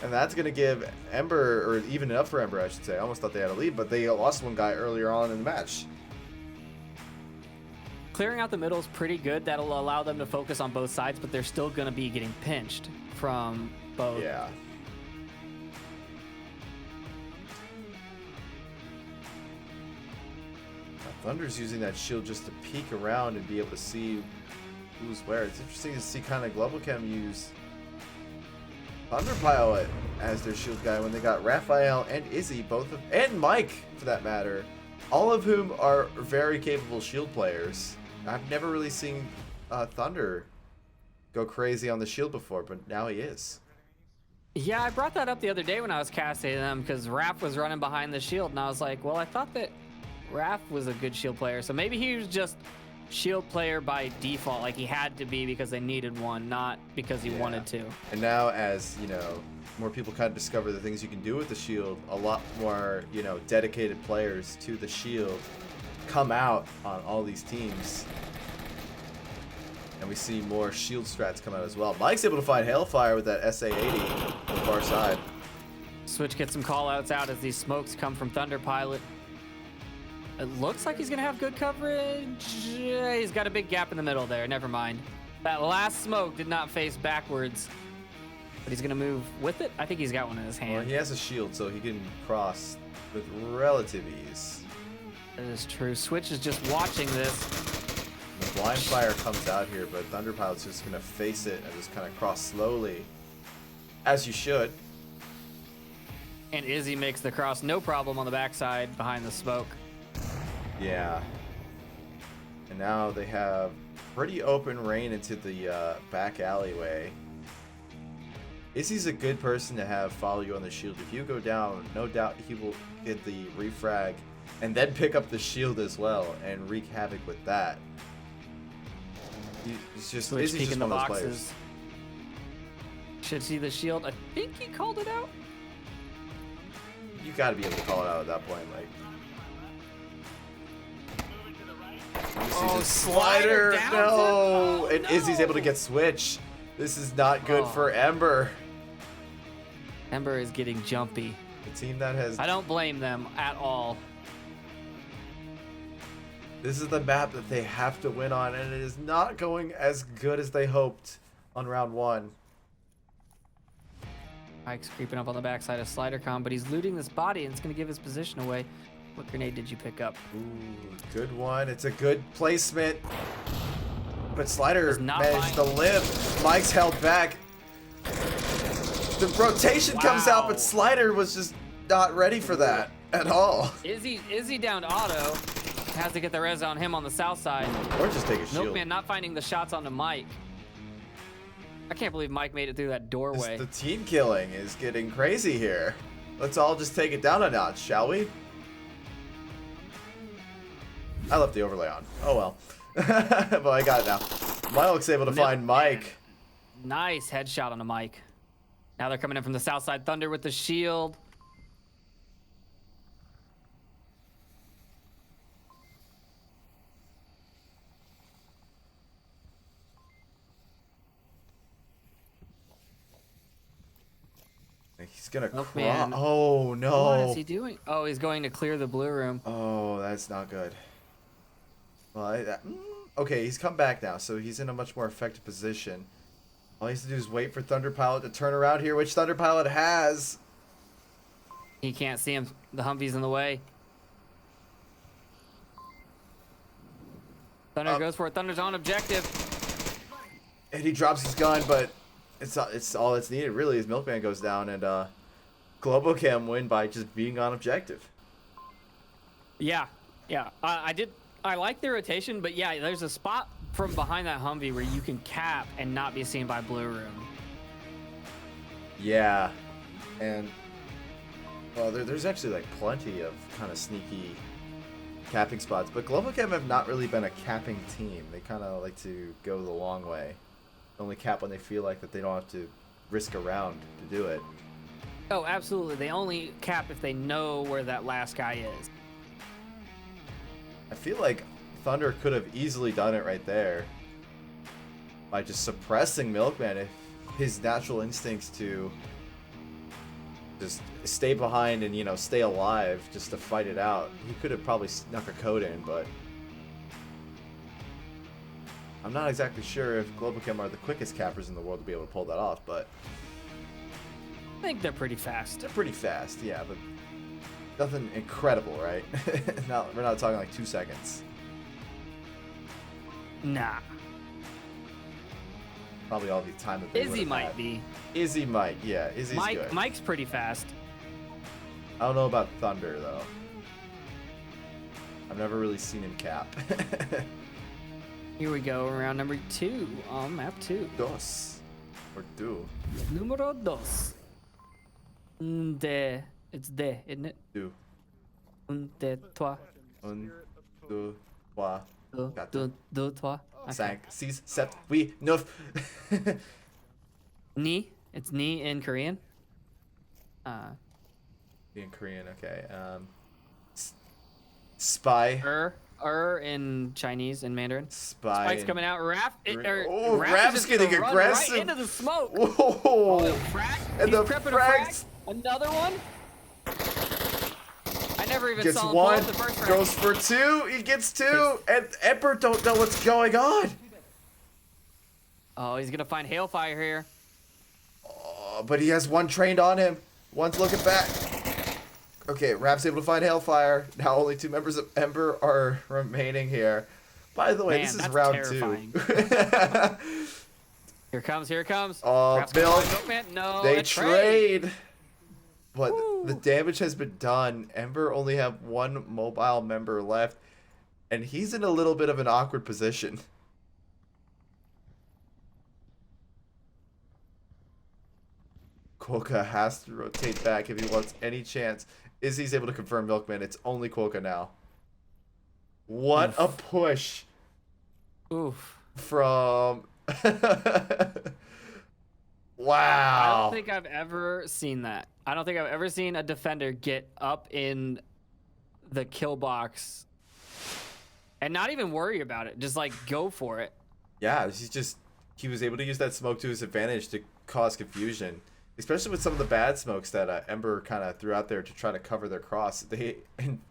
And that's going to give Ember, or even enough for Ember, I should say. I almost thought they had a lead, but they lost one guy earlier on in the match. Clearing out the middle is pretty good. That'll allow them to focus on both sides, but they're still going to be getting pinched from both. Yeah. Thunder's using that shield just to peek around and be able to see who's where. It's interesting to see kind of Globochem use Thunder Pilot as their shield guy when they got Raphael and Izzy, and Mike for that matter, all of whom are very capable shield players. I've never really seen Thunder go crazy on the shield before, but now he is. Yeah, I brought that up the other day when I was casting them because Raph was running behind the shield, and I was like, well, I thought that Raph was a good shield player, so maybe he was just shield player by default, like he had to be because they needed one, not because he wanted to. And now, as you know, more people kind of discover the things you can do with the shield, a lot more, you know, dedicated players to the shield come out on all these teams, and we see more shield strats come out as well. Mike's able to find Hailfire with that SA-80 on the far side. Switch gets some call outs out as these smokes come from Thunder Pilot. It looks like he's going to have good coverage. He's got a big gap in the middle there. Never mind. That last smoke did not face backwards, but he's going to move with it. I think he's got one in his hand. Well, he has a shield, so he can cross with relative ease. That is true. Switch is just watching this. The blind fire comes out here, but Thunder Pilot's just going to face it and just kind of cross slowly, as you should. And Izzy makes the cross no problem on the backside behind the smoke. Yeah. And now they have pretty open lane into the back alleyway. Izzy's a good person to have follow you on the shield. If you go down, no doubt he will get the refrag and then pick up the shield as well and wreak havoc with that. It's just Switch Izzy's just peeking one the of those boxes. players. Should see the shield. I think he called it out. You got to be able to call it out at that point, like. Oh, slider! down No! Oh, And no. Izzy's able to get switch. This is not good for Ember. Ember is getting jumpy. The team that has... I don't blame them at all. This is the map that they have to win on, and it is not going as good as they hoped on round one. Mike's creeping up on the backside of SliderCom, but he's looting this body, and it's going to give his position away. What grenade did you pick up? Ooh, good one. It's a good placement. But Slider managed to live. Mike's held back. The rotation comes out, but Slider was just not ready for that at all. Izzy down to auto. Has to get the res on him on the south side. Or just take a shield. Milkman not finding the shots onto Mike. I can't believe Mike made it through that doorway. The team killing is getting crazy here. Let's all just take it down a notch, shall we? I left the overlay on. Oh well. But I got it now. Mike's able to find Mike. Nice headshot on a Mike. Now they're coming in from the south side. Thunder with the shield. He's gonna cross. Man. Oh no. What is he doing? Oh, he's going to clear the blue room. Oh, that's not good. Well, okay, he's come back now, so he's in a much more effective position. All he has to do is wait for Thunder Pilot to turn around here, which Thunder Pilot has. He can't see him. The Humvee's in the way. Thunder goes for it. Thunder's on objective. And he drops his gun, but it's all that's needed really is Milkman goes down, and Globochem win by just being on objective. Yeah. I like the rotation, but yeah, there's a spot from behind that Humvee where you can cap and not be seen by blue room. Yeah, and well, there's actually like plenty of kind of sneaky capping spots, but Globochem have not really been a capping team. They kind of like to go the long way. Only cap when they feel like that they don't have to risk a round to do it. Oh, absolutely. They only cap if they know where that last guy is. I feel like Thunder could have easily done it right there by just suppressing Milkman if his natural instincts to just stay behind and, you know, stay alive just to fight it out. He could have probably snuck a code in, but I'm not exactly sure if Globochem are the quickest cappers in the world to be able to pull that off, but I think they're pretty fast. they're pretty fast, yeah, but nothing incredible, right? We're not talking like 2 seconds. Nah. Probably all the time that they Izzy would've might had. be. Izzy might, yeah. Izzy's good. Mike's pretty fast. I don't know about Thunder, though. I've never really seen him cap. Here we go, round number 2 on map 2. Dos. Or do. Numero dos. It's de, isn't it? Do. Un, de, trois. Un, deux, trois, quatre, Deux, trois. Okay. cinq, six, sept, huit, neuf. Ni. It's ni in Korean. In Korean, okay. Spy. In Chinese and Mandarin. Spy. Spike's coming out. Oh, Rap's is just getting gonna run aggressive. Right into the smoke. Whoa. Frag. And He's the prepping frags. a frag. Another one. I never even Gets saw him pull one, up the first round. goes for two, he gets two, and Ember don't know what's going on. Oh, he's gonna find Hailfire here. Oh, but he has one trained on him. One's looking back. Okay, Rap's able to find Hailfire. Now only 2 members of Ember are remaining here. By the way, Man, this is that's round terrifying. 2. Here it comes. Oh, Rap's gonna Milk. find Milkman. No, They a trade. trade. But the damage has been done. Ember only have 1 mobile member left. And he's in a little bit of an awkward position. Quokka has to rotate back if he wants any chance. Izzy's able to confirm Milkman. It's only Quokka now. What a push Oof. from... Wow. I don't think I've ever seen that. I don't think I've ever seen a defender get up in the kill box and not even worry about it. Just like go for it. Yeah, he was able to use that smoke to his advantage to cause confusion, especially with some of the bad smokes that Ember kind of threw out there to try to cover their cross. They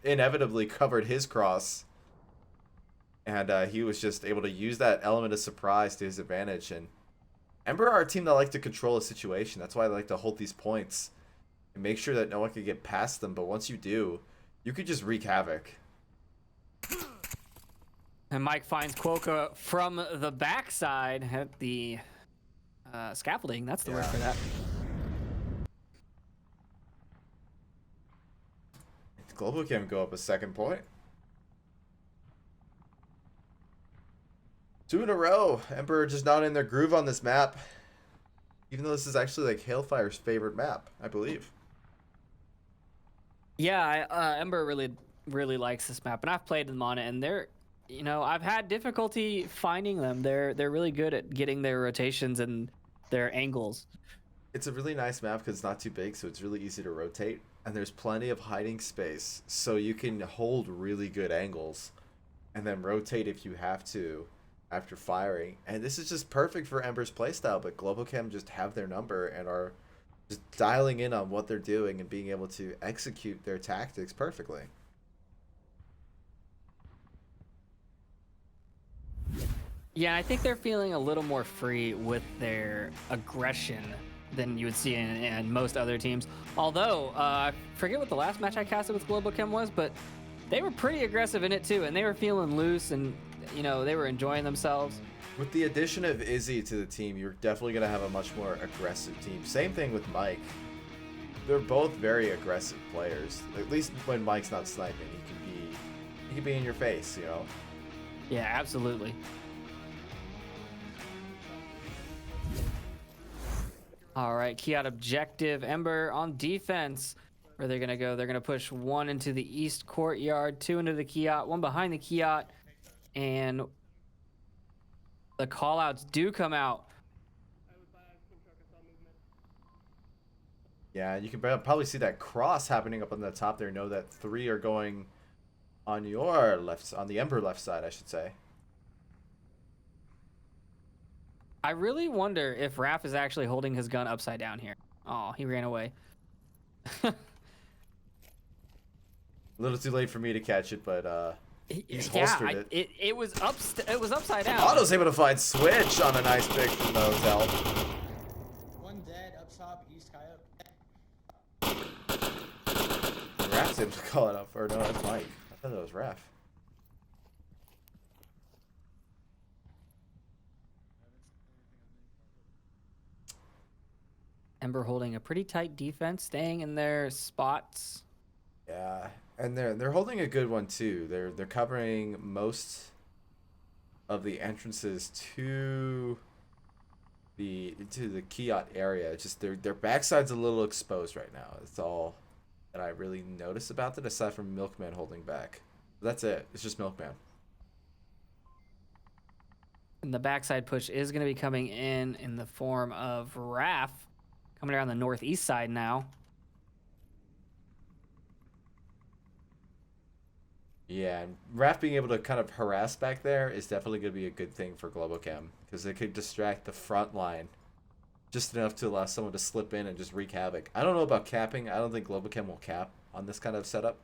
inevitably covered his cross, and he was just able to use that element of surprise to his advantage. And Ember are a team that like to control a situation. That's why they like to hold these points and make sure that no one can get past them. But once you do, you could just wreak havoc. And Mike finds Quokka from the backside at the scaffolding. That's the word for that. Globochem go up a 2nd point. 2 in a row. Ember just not in their groove on this map. Even though this is actually like Hailfire's favorite map, I believe. Yeah, Ember really likes this map, and I've played them on it, and they're, I've had difficulty finding them. They're really good at getting their rotations and their angles. It's a really nice map because it's not too big, so it's really easy to rotate. And there's plenty of hiding space, so you can hold really good angles and then rotate if you have to after firing. And this is just perfect for Ember's playstyle, but Globochem just have their number and are just dialing in on what they're doing and being able to execute their tactics perfectly. Yeah, I think they're feeling a little more free with their aggression than you would see in most other teams. Although, I forget what the last match I casted with Globochem was, but they were pretty aggressive in it too, and they were feeling loose, and they were enjoying themselves. With the addition of Izzy to the team, you're definitely going to have a much more aggressive team. Same thing with Mike. They're both very aggressive players. At least when Mike's not sniping, he can be in your face, Yeah, absolutely. All right, key out objective. Ember on defense. Where they're gonna go? They're gonna push one into the east courtyard, two into the Kiat, one behind the Kiat, and the callouts do come out. I was by Ice Truck, I saw movement. Yeah, you can probably see that cross happening up on the top there. Know that 3 are going on your left, on the Ember left side, I should say. I really wonder if Raph is actually holding his gun upside down here. Oh, he ran away. A little too late for me to catch it, but he's holstered it. It was upside down. Otto's able to find Switch on a nice pick from the hotel. One dead up top, east coyote. Raph's able to call it up. Or no, that's Mike. I thought that was Raph. Ember holding a pretty tight defense, staying in their spots. Yeah, and they're holding a good one too. They're covering most of the entrances to the Kiat area. It's just their backside's a little exposed right now. That's all that I really notice about it, aside from Milkman holding back. That's it. It's just Milkman. And the backside push is going to be coming in the form of Raph, coming around the northeast side now. Yeah, and Raph being able to kind of harass back there is definitely going to be a good thing for Globochem, because it could distract the front line just enough to allow someone to slip in and just wreak havoc. I don't know about capping. I don't think Globochem will cap on this kind of setup,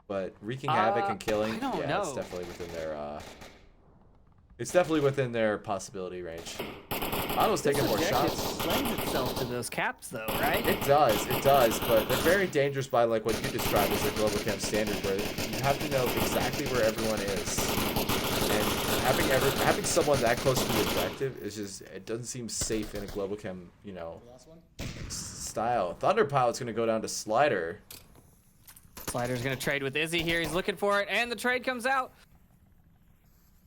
but wreaking havoc and killing, I don't yeah, know. it's definitely within their it's definitely within their possibility range. Otto's taking more shots. It lends itself to those caps, though, right? It does, but they're very dangerous by like what you described as a Globochem standard, where you have to know exactly where everyone is, and having someone that close to the objective is just, it doesn't seem safe in a Globochem, you know, style. Thunderpilot's gonna go down to Slider. Slider's going to trade with Izzy here. He's looking for it, and the trade comes out.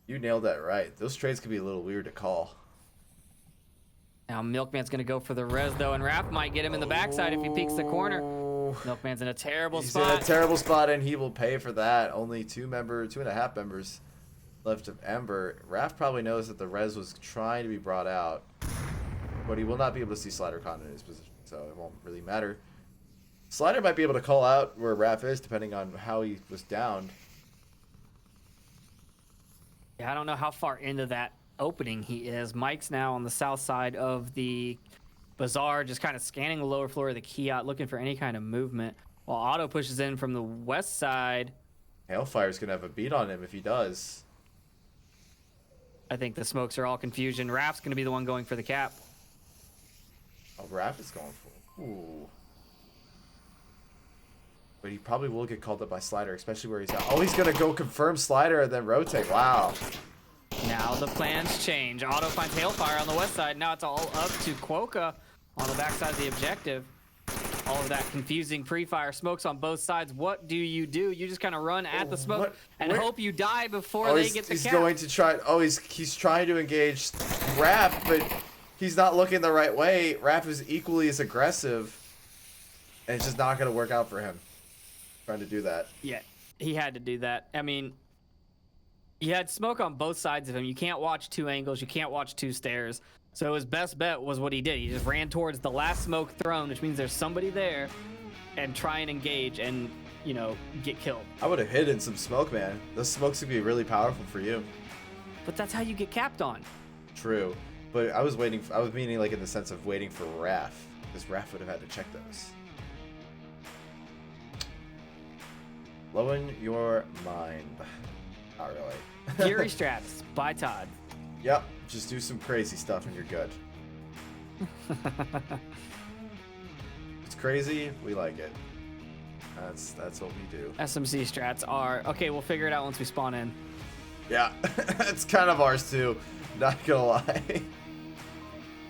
You nailed that right. Those trades could be a little weird to call. Now Milkman's going to go for the res, though, and Raph might get him in the backside if he peeks the corner. Milkman's in a terrible spot. He's in a terrible spot, and he will pay for that. Only 2.5 members left of Ember. Raph probably knows that the res was trying to be brought out, but he will not be able to see Slider Con in his position, so it won't really matter. Slider might be able to call out where Raph is, depending on how he was downed. Yeah, I don't know how far into that opening he is. Mike's now on the south side of the bazaar, just kind of scanning the lower floor of the Kiat, looking for any kind of movement, while Otto pushes in from the west side. Hailfire's going to have a beat on him if he does. I think the smokes are all confusion. Raph's going to be the one going for the cap. Oh, Raph is going for. Ooh. But he probably will get called up by Slider, especially where he's at. Oh, he's going to go confirm Slider and then rotate. Wow. Now the plans change. Otto finds Hailfire on the west side. Now it's all up to Quokka on the backside of the objective. All of that confusing pre-fire smokes on both sides. What do? You just kind of run at the smoke and hope you die before they get the cap. He's going to try. Oh, he's trying to engage Raph, but he's not looking the right way. Raph is equally as aggressive, and it's just not going to work out for him. Trying to do that. Yeah, he had to do that. I mean, you had smoke on both sides of him. You can't watch two angles. You can't watch two stairs. So his best bet was what he did. He just ran towards the last smoke thrown, which means there's somebody there, and try and engage and, you know, get killed. I would have hidden some smoke, man. Those smokes could be really powerful for you. But that's how you get capped on. True. But I was meaning like in the sense of waiting for Raph, because Raph would have had to check those. Blowing your mind. Not really. Fury Strats by Todd. Yep. Just do some crazy stuff and you're good. It's crazy. We like it. That's what we do. SMC strats are okay. We'll figure it out once we spawn in. Yeah, it's kind of ours too. Not gonna lie.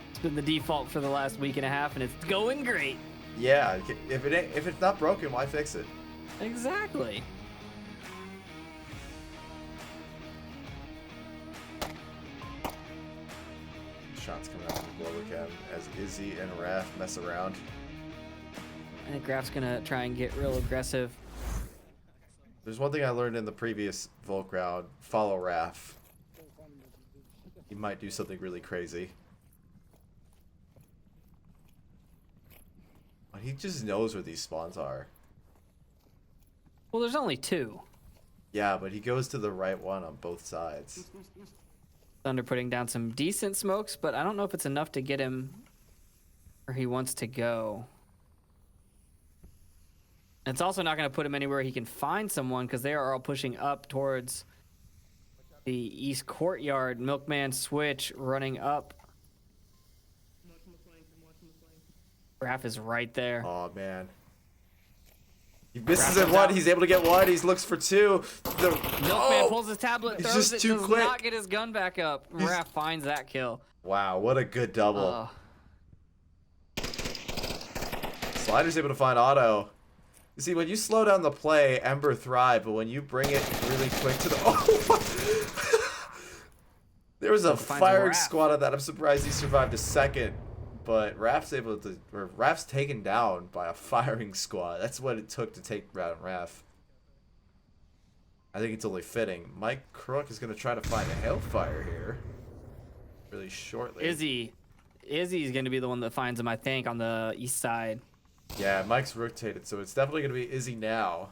It's been the default for the last week and a half, and it's going great. Yeah. If it's not broken, why fix it? Exactly. Shots coming out from Globochem as Izzy and Raph mess around. I think Graf's gonna try and get real aggressive. There's one thing I learned in the previous Volk round. Follow Raph. He might do something really crazy. But he just knows where these spawns are. Well, there's only 2. Yeah, but he goes to the right one on both sides. Thunder putting down some decent smokes, but I don't know if it's enough to get him where he wants to go. It's also not going to put him anywhere he can find someone because they are all pushing up towards the east courtyard. Milkman switch running up. I'm watching the flank. I'm watching the flank. Graf is right there. Oh man. He misses Raph at comes one. out. He's able to get one. He looks for 2. Milkman pulls his tablet, He's throws just it, too does quick. not get his gun back up. Raph finds that kill. Wow, what a good double. Oh. Slider's able to find auto. You see, when you slow down the play, Ember thrive, but when you bring it really quick to the... Oh! There was a Finds firing Raph. squad on that. I'm surprised he survived a second. But Raph's taken down by a firing squad. That's what it took to take down Raph. I think it's only fitting. Mike Crook is going to try to find a Hellfire here. Really shortly. Izzy's going to be the one that finds him, I think, on the east side. Yeah, Mike's rotated, so it's definitely going to be Izzy now.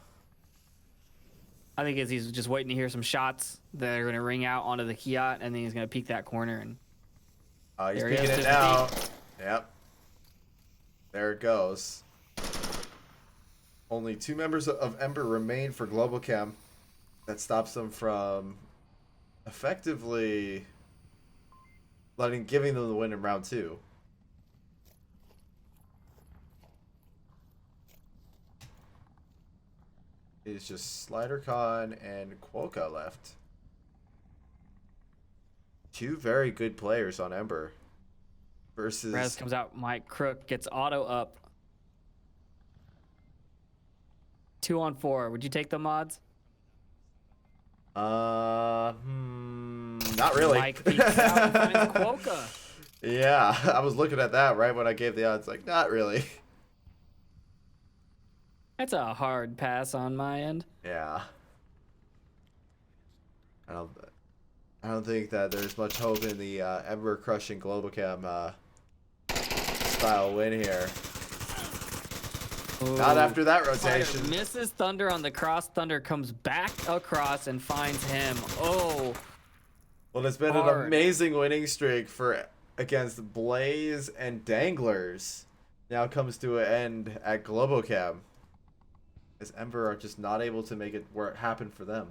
I think Izzy's just waiting to hear some shots that are going to ring out onto the Kiat, and then he's going to peek that corner. And He's there he peeking is, it there's the now. peek. Yep. There it goes. Only 2 members of Ember remain for Globochem. That stops them from effectively giving them the win in round 2. It's just SliderCon and Quokka left. 2 very good players on Ember. Versus... Rez comes out. Mike Crook gets auto up. 2 on 4. Would you take the mods? Not really. Mike peeks out and finds Quokka. Yeah, I was looking at that right when I gave the odds. Like, not really. That's a hard pass on my end. Yeah. I don't think that there's much hope in the Ember crushing Globochem style win here. Ooh. Not after that Spider rotation. misses Thunder on the cross. Thunder comes back across and finds him. Oh. Well, it's been Hard. an amazing winning streak against Blaze and Danglers. Now comes to an end at Globochem. As Ember are just not able to make it happen for them.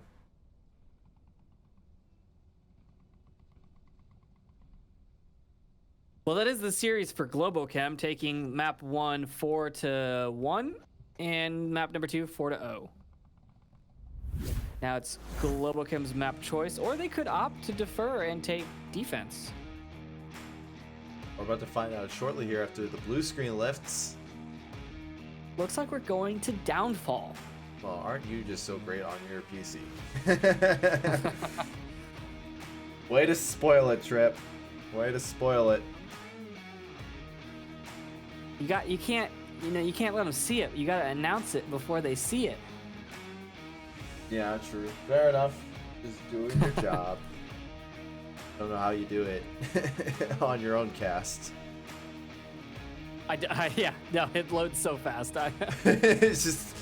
Well, that is the series for Globochem, taking map 1 4-1 and map number 2 4-0. Now it's Globochem's map choice, or they could opt to defer and take defense. We're about to find out shortly here after the blue screen lifts. Looks like we're going to Downfall. Well, aren't you just so great on your PC? Way to spoil it, Trip. Way to spoil it. You can't let them see it. You gotta announce it before they see it. Yeah, true. Fair enough. Just doing your job. Don't know how you do it on your own cast. Yeah, no, it loads so fast. It's just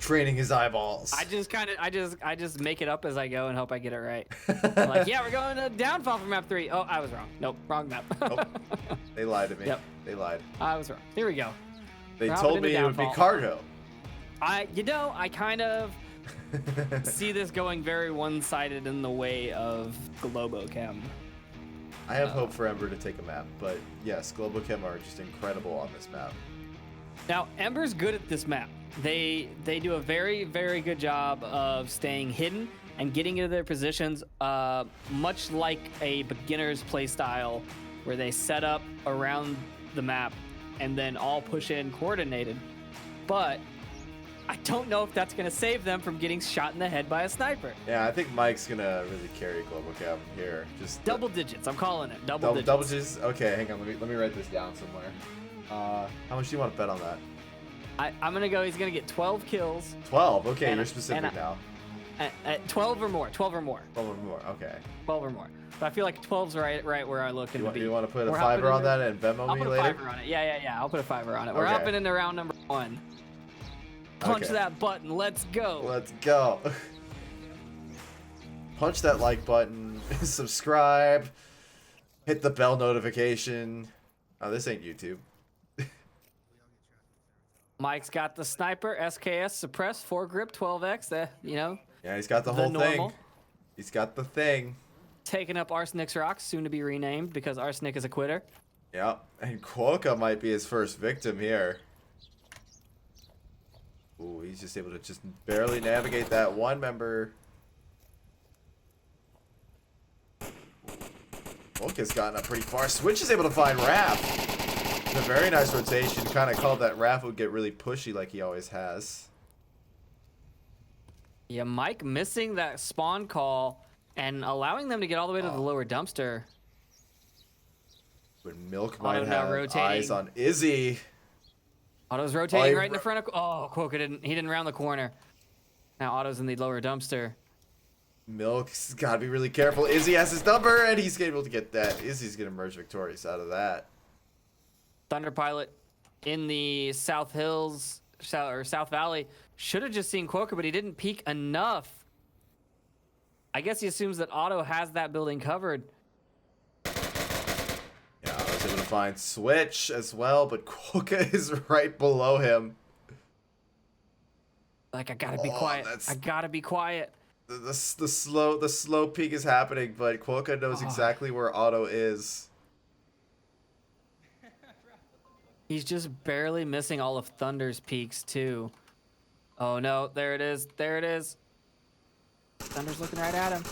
training his eyeballs. I just make it up as I go and hope I get it right. I'm like, yeah, we're going to Downfall for map 3. Oh, I was wrong. Nope, wrong map. Nope. They lied to me. Yep. They lied. I was wrong. Here we go. They We're told hopping me into it would be Downfall. cargo. I kind of see this going very one-sided in the way of Globochem. I have hope for Ember to take a map, but yes, Globochem are just incredible on this map. Now, Ember's good at this map. They do a very, very good job of staying hidden and getting into their positions, much like a beginner's play style, where they set up around the map and then all push in coordinated. But I don't know if that's going to save them from getting shot in the head by a sniper. Yeah, I think Mike's gonna really carry Globochem here. Just Double digits. I'm calling it. Double digits. Double digits. Okay, hang on. Let me write this down somewhere. How much do you want to bet on that? I'm gonna go. He's gonna get 12 kills. 12. Okay, And- you're specific and- now. At 12 or more. 12 or more. 12 or more. Okay. 12 or more. But I feel like 12's right where I looked You to want, be. you want to put a We're fiver hopping on into- that and Venmo I'll me put a later? fiver on it. Yeah. I'll put a fiver on it. We're Okay. hopping into round number 1. Punch Okay. that button. Let's go. Let's go. Punch that like button. Subscribe. Hit the bell notification. Oh, this ain't YouTube. Mike's got the sniper, SKS, suppress, foregrip, 12x. Yeah, he's got the The whole normal. thing. He's got the thing. Taking up Arsenic's rocks, soon to be renamed because Arsenic is a quitter. Yep. And Quokka might be his first victim here. Ooh, he's just able to just barely navigate that one member. Quokka's gotten up pretty far. Switch is able to find Raph. It's a very nice rotation. Kind of called that Raph would get really pushy like he always has. Yeah, Mike missing that spawn call and allowing them to get all the way to the lower dumpster. But Milk Auto might now have rotating. eyes on Izzy. Otto's rotating he right in the front of. Oh, Quokka didn't round the corner. Now Otto's in the lower dumpster. Milk's got to be really careful. Izzy has his number, and he's able to get that. Izzy's going to emerge victorious out of that. Thunder Pilot in the South Hills, South Valley. Should have just seen Quokka, but he didn't peek enough. I guess he assumes that Otto has that building covered. Yeah, I was able to find Switch as well, but Quokka is right below him. Like, I gotta be Oh, quiet. that's- I gotta be quiet. The slow peek is happening, but Quokka knows exactly where Otto is. He's just barely missing all of Thunder's peaks, too. Oh, no. There it is. There it is. Thunder's looking right at him.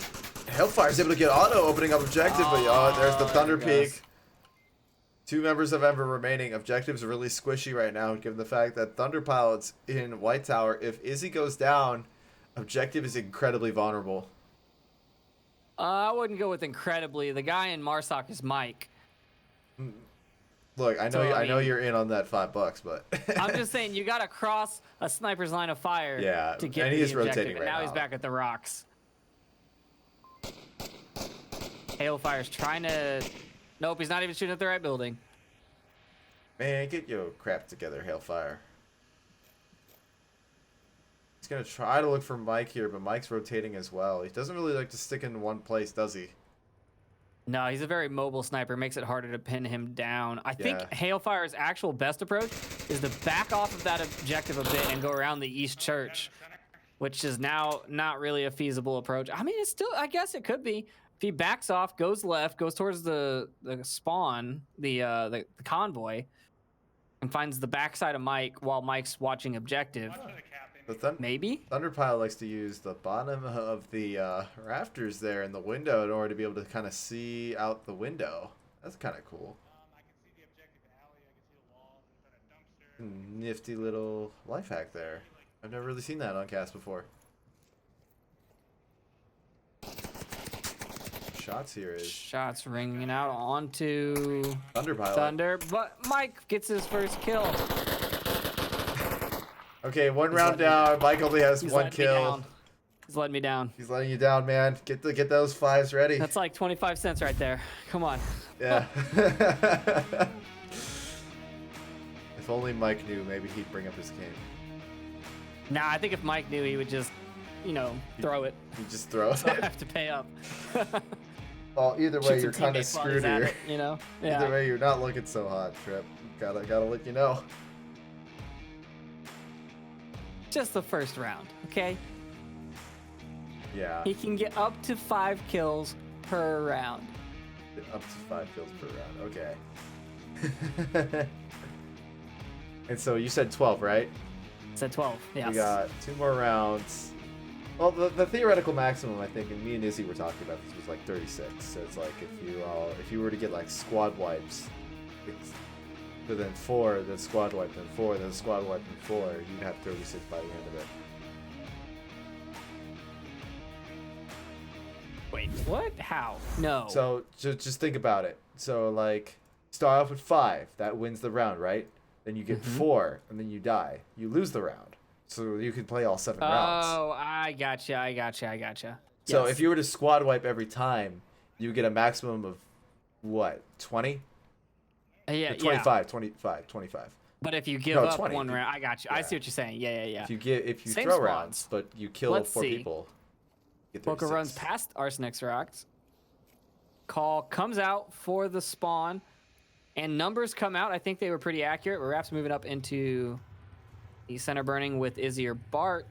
Hellfire's able to get Otto opening up objective, but there's the Thunder there it goes. peak. 2 members of Ember remaining. Objective's really squishy right now, given the fact that Thunder Pilot's in White Tower. If Izzy goes down, Objective is incredibly vulnerable. I wouldn't go with incredibly. The guy in Marsoc is Mike. Look, I know, So, I I know mean- you're in on that $5, but I'm just saying, you gotta cross a sniper's line of fire Yeah, to get and to he's the objective. rotating And right now he's now. back at the rocks. Hailfire's trying to... Nope, he's not even shooting at the right building. man, get your crap together, Hailfire. He's gonna try to look for Mike here, but Mike's rotating as well. He doesn't really like to stick in one place, does he? No, he's a very mobile sniper. Makes it harder to pin him down. I think Yeah. Hailfire's actual best approach is to back off of that objective a bit and go around the East Church, which is now not really a feasible approach. I mean, it's still, I guess it could be. If he backs off, goes left, goes towards the spawn, the convoy, and finds the backside of Mike while Mike's watching objective, The maybe? Thunderpile likes to use the bottom of the rafters there in the window in order to be able to kind of see out the window. That's kind of cool. I can see the objective alley. I can see the wall. There's a dumpster. Nifty little life hack there. I've never really seen that on cast before. Shots here is Shots ringing out onto Thunderpile. Thunder, but Mike gets his first kill. Okay, one He's round letting down. Mike only has He's one letting me kill. down. He's letting me down. He's letting you down, man. Get those 5s ready. That's like 25 cents right there. Come on. Yeah. If only Mike knew, maybe he'd bring up his game. Nah, I think if Mike knew, he would just, throw it. He just throws So I it. have to pay up. Well, either way, Shoot you're some kind of teammates while screwed he's at here. it, Yeah. Either way, you're not looking so hot, Trip. Gotta let you know. Just the first round, okay? Yeah. He can get up to 5 kills per round. Up to 5 kills per round. Okay. And so you said 12, right? Said 12. Yes. We got 2 more rounds. Well, the theoretical maximum, I think, and me and Izzy were talking about this, was like 36. So it's like if you were to get like squad wipes, but then 4, then squad wipe, then 4, then squad wipe, then 4, you'd have 36 by the end of it. Wait, what? How? No. So just think about it. So like start off with 5, that wins the round, right? then you get 4, and then you die. You lose the round. So you can play all 7 rounds. Oh, I gotcha. So Yes. if you were to squad wipe every time, you get a maximum of, what, 20? Yeah, Or 25, 25. But if you give No, up 20. one round, I got you. I Yeah. see what you're saying. Yeah. If you Same throw squads. rounds, but you kill Let's 4 see. people, you get Boca 36. runs past Arsenic's rocks. Call comes out for the spawn, and numbers come out. I think they were pretty accurate. Raph's moving up into the center burning with Izzy or Bart.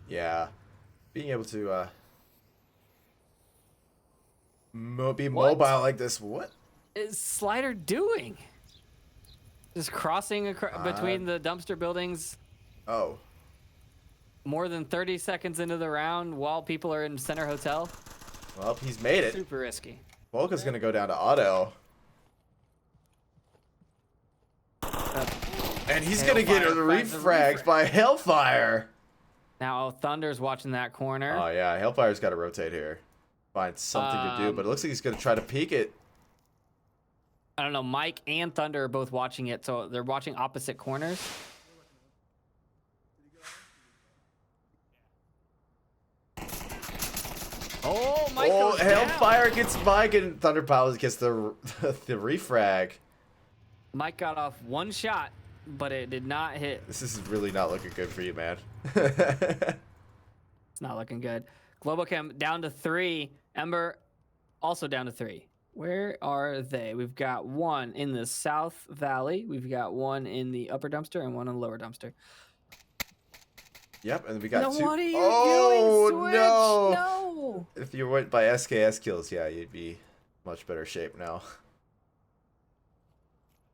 Yeah. Being able to be What? mobile like this. What? Is Slider doing? Just crossing between the dumpster buildings Oh. more than 30 seconds into the round while people are in center hotel. Well, he's made it. Super risky. Volka's going to go down to auto. And he's going to get Hellfire finds a refragged by Hellfire. Now Thunder's watching that corner. Oh, yeah. Hellfire's got to rotate here. Find something to do, but it looks like he's going to try to peek it. I don't know. Mike and Thunder are both watching it, so they're watching opposite corners. Oh, Mike Oh, goes down. Hellfire gets Mike, and Thunder Powers gets the refrag. Mike got off one shot, but it did not hit. This is really not looking good for you, man. It's not looking good. Globochem down to 3. Ember also down to 3. Where are they? We've got one in the South Valley. We've got one in the upper dumpster and one in the lower dumpster. Yep, and we got No, 2. what are you Oh, doing, Switch? no. No. If you went by SKS kills, yeah, you'd be much better shape now.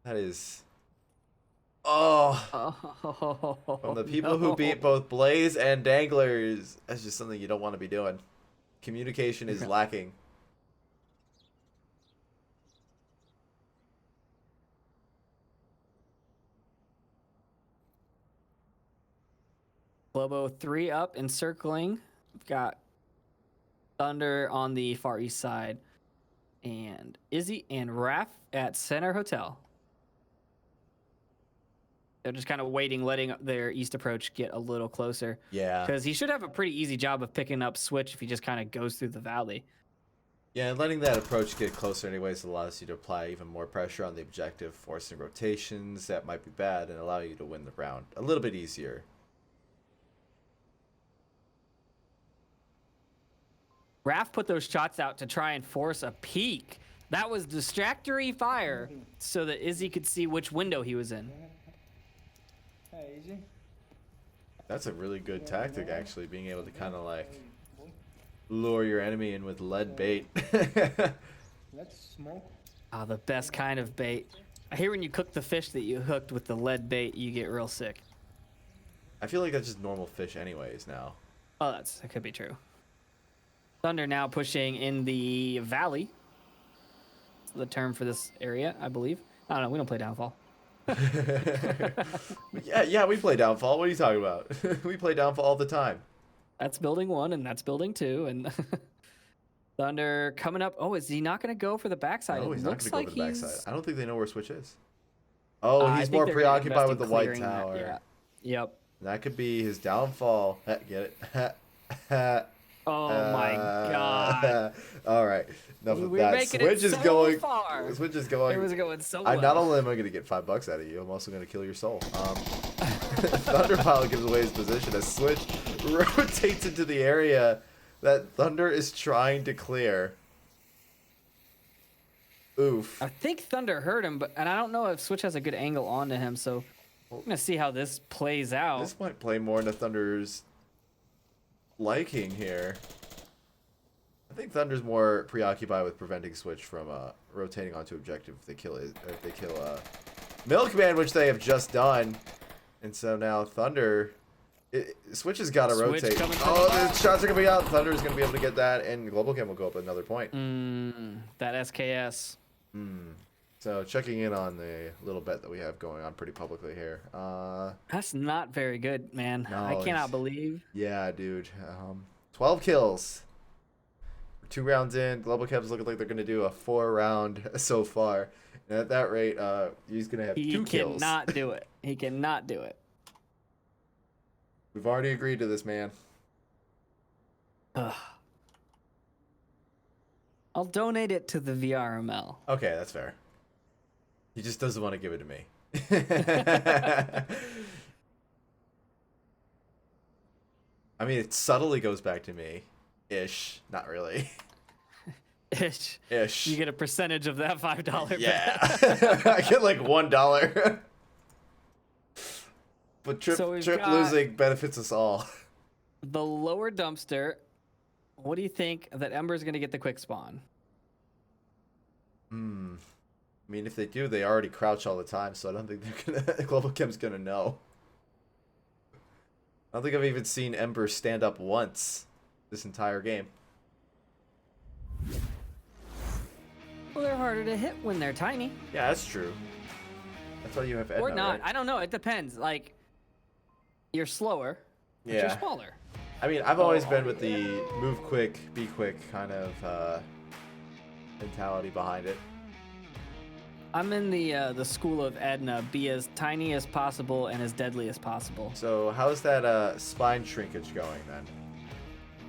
That is... Oh, Oh, from the people who beat both Blaze and Danglers, that's just something you don't want to be doing. Communication is lacking. Globo 3 up and circling. We've got Thunder on the far east side. And Izzy and Raph at Center Hotel. They're just kind of waiting, letting their east approach get a little closer. Yeah. Because he should have a pretty easy job of picking up Switch if he just kind of goes through the valley. Yeah, and letting that approach get closer anyways allows you to apply even more pressure on the objective, forcing rotations that might be bad and allow you to win the round a little bit easier. Raph put those shots out to try and force a peek. That was distractory fire so that Izzy could see which window he was in. Hey, easy. That's a really good tactic, actually, being able to kind of like lure your enemy in with lead bait. Let's smoke. Ah, the best kind of bait. I hear when you cook the fish that you hooked with the lead bait, you get real sick. I feel like that's just normal fish anyways now. Oh, that could be true. Thunder now pushing in the valley. That's the term for this area, I believe. I don't know. We don't play Downfall. Yeah, we play Downfall. What are you talking about? We play Downfall all the time. That's building 1 and that's building 2. And Thunder coming up. Oh, is he not going to go for the backside? No, It he's not looks going to go like for the he's- backside. I don't think they know where Switch is. Oh, I he's think more they're gonna preoccupied invest with in the White clearing that, Tower. Yeah. Yep. That could be his downfall. Get it? Oh my god. All right. Enough of We're that. making Switch it is so going. far. Switch is It going. was going so I well. not only am I going to get $5 out of you, I'm also going to kill your soul. Thunderpile gives away his position as Switch rotates into the area that Thunder is trying to clear. Oof. I think Thunder heard him, and I don't know if Switch has a good angle onto him, so we're gonna see how this plays out. This might play more into Thunder's liking here. I think Thunder's more preoccupied with preventing Switch from rotating onto objective if they kill Milkman, which they have just done. And so now Thunder, Switch has got to Switch rotate. coming from Oh, above. the shots are coming out. Thunder is going to be able to get that, and Globochem will go up another point. That SKS. So checking in on the little bet that we have going on pretty publicly here. That's not very good, man. No, I cannot it's- believe. Yeah, dude. 12 kills. 2 rounds in. Globochem's looking like they're going to do a 4 round so far. At that rate, he's gonna have He 2 kills. cannot do it. He cannot do it. We've already agreed to this, man. Ugh. I'll donate it to the VRML. Okay, that's fair. He just doesn't want to give it to me. I mean, it subtly goes back to me. Ish. Not really. Ish. Ish. You get a percentage of that $5 Yeah. I get like $1. But Trip, So we've Trip got- losing benefits us all. The lower dumpster. What do you think that Ember's going to get the quick spawn? I mean, if they do, they already crouch all the time, so I don't think they're gonna. Globochem's gonna know. I don't think I've even seen Ember stand up once this entire game. Well, they're harder to hit when they're tiny. Yeah, that's true. That's why you have Edna, Or not. right? I don't know. It depends. Like, you're slower, but you're Yeah. smaller. I mean, I've always been with the move quick, be quick kind of mentality behind it. I'm in the school of Edna. Be as tiny as possible and as deadly as possible. So how's that spine shrinkage going then?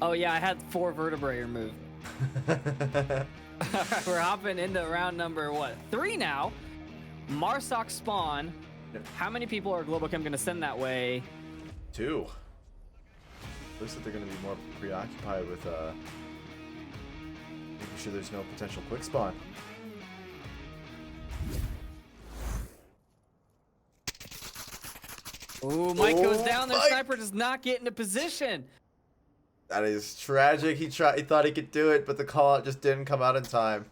Oh yeah, I had 4 vertebrae removed. We're hopping into round number 3 now. Marsoc spawn. How many people are Globochem going to send that way? 2. Looks like they're going to be more preoccupied with making sure there's no potential quick spawn. Ooh, Mike goes Oh, down. Their Mike. sniper does not get into position. That is tragic. He thought he could do it, but the call out just didn't come out in time.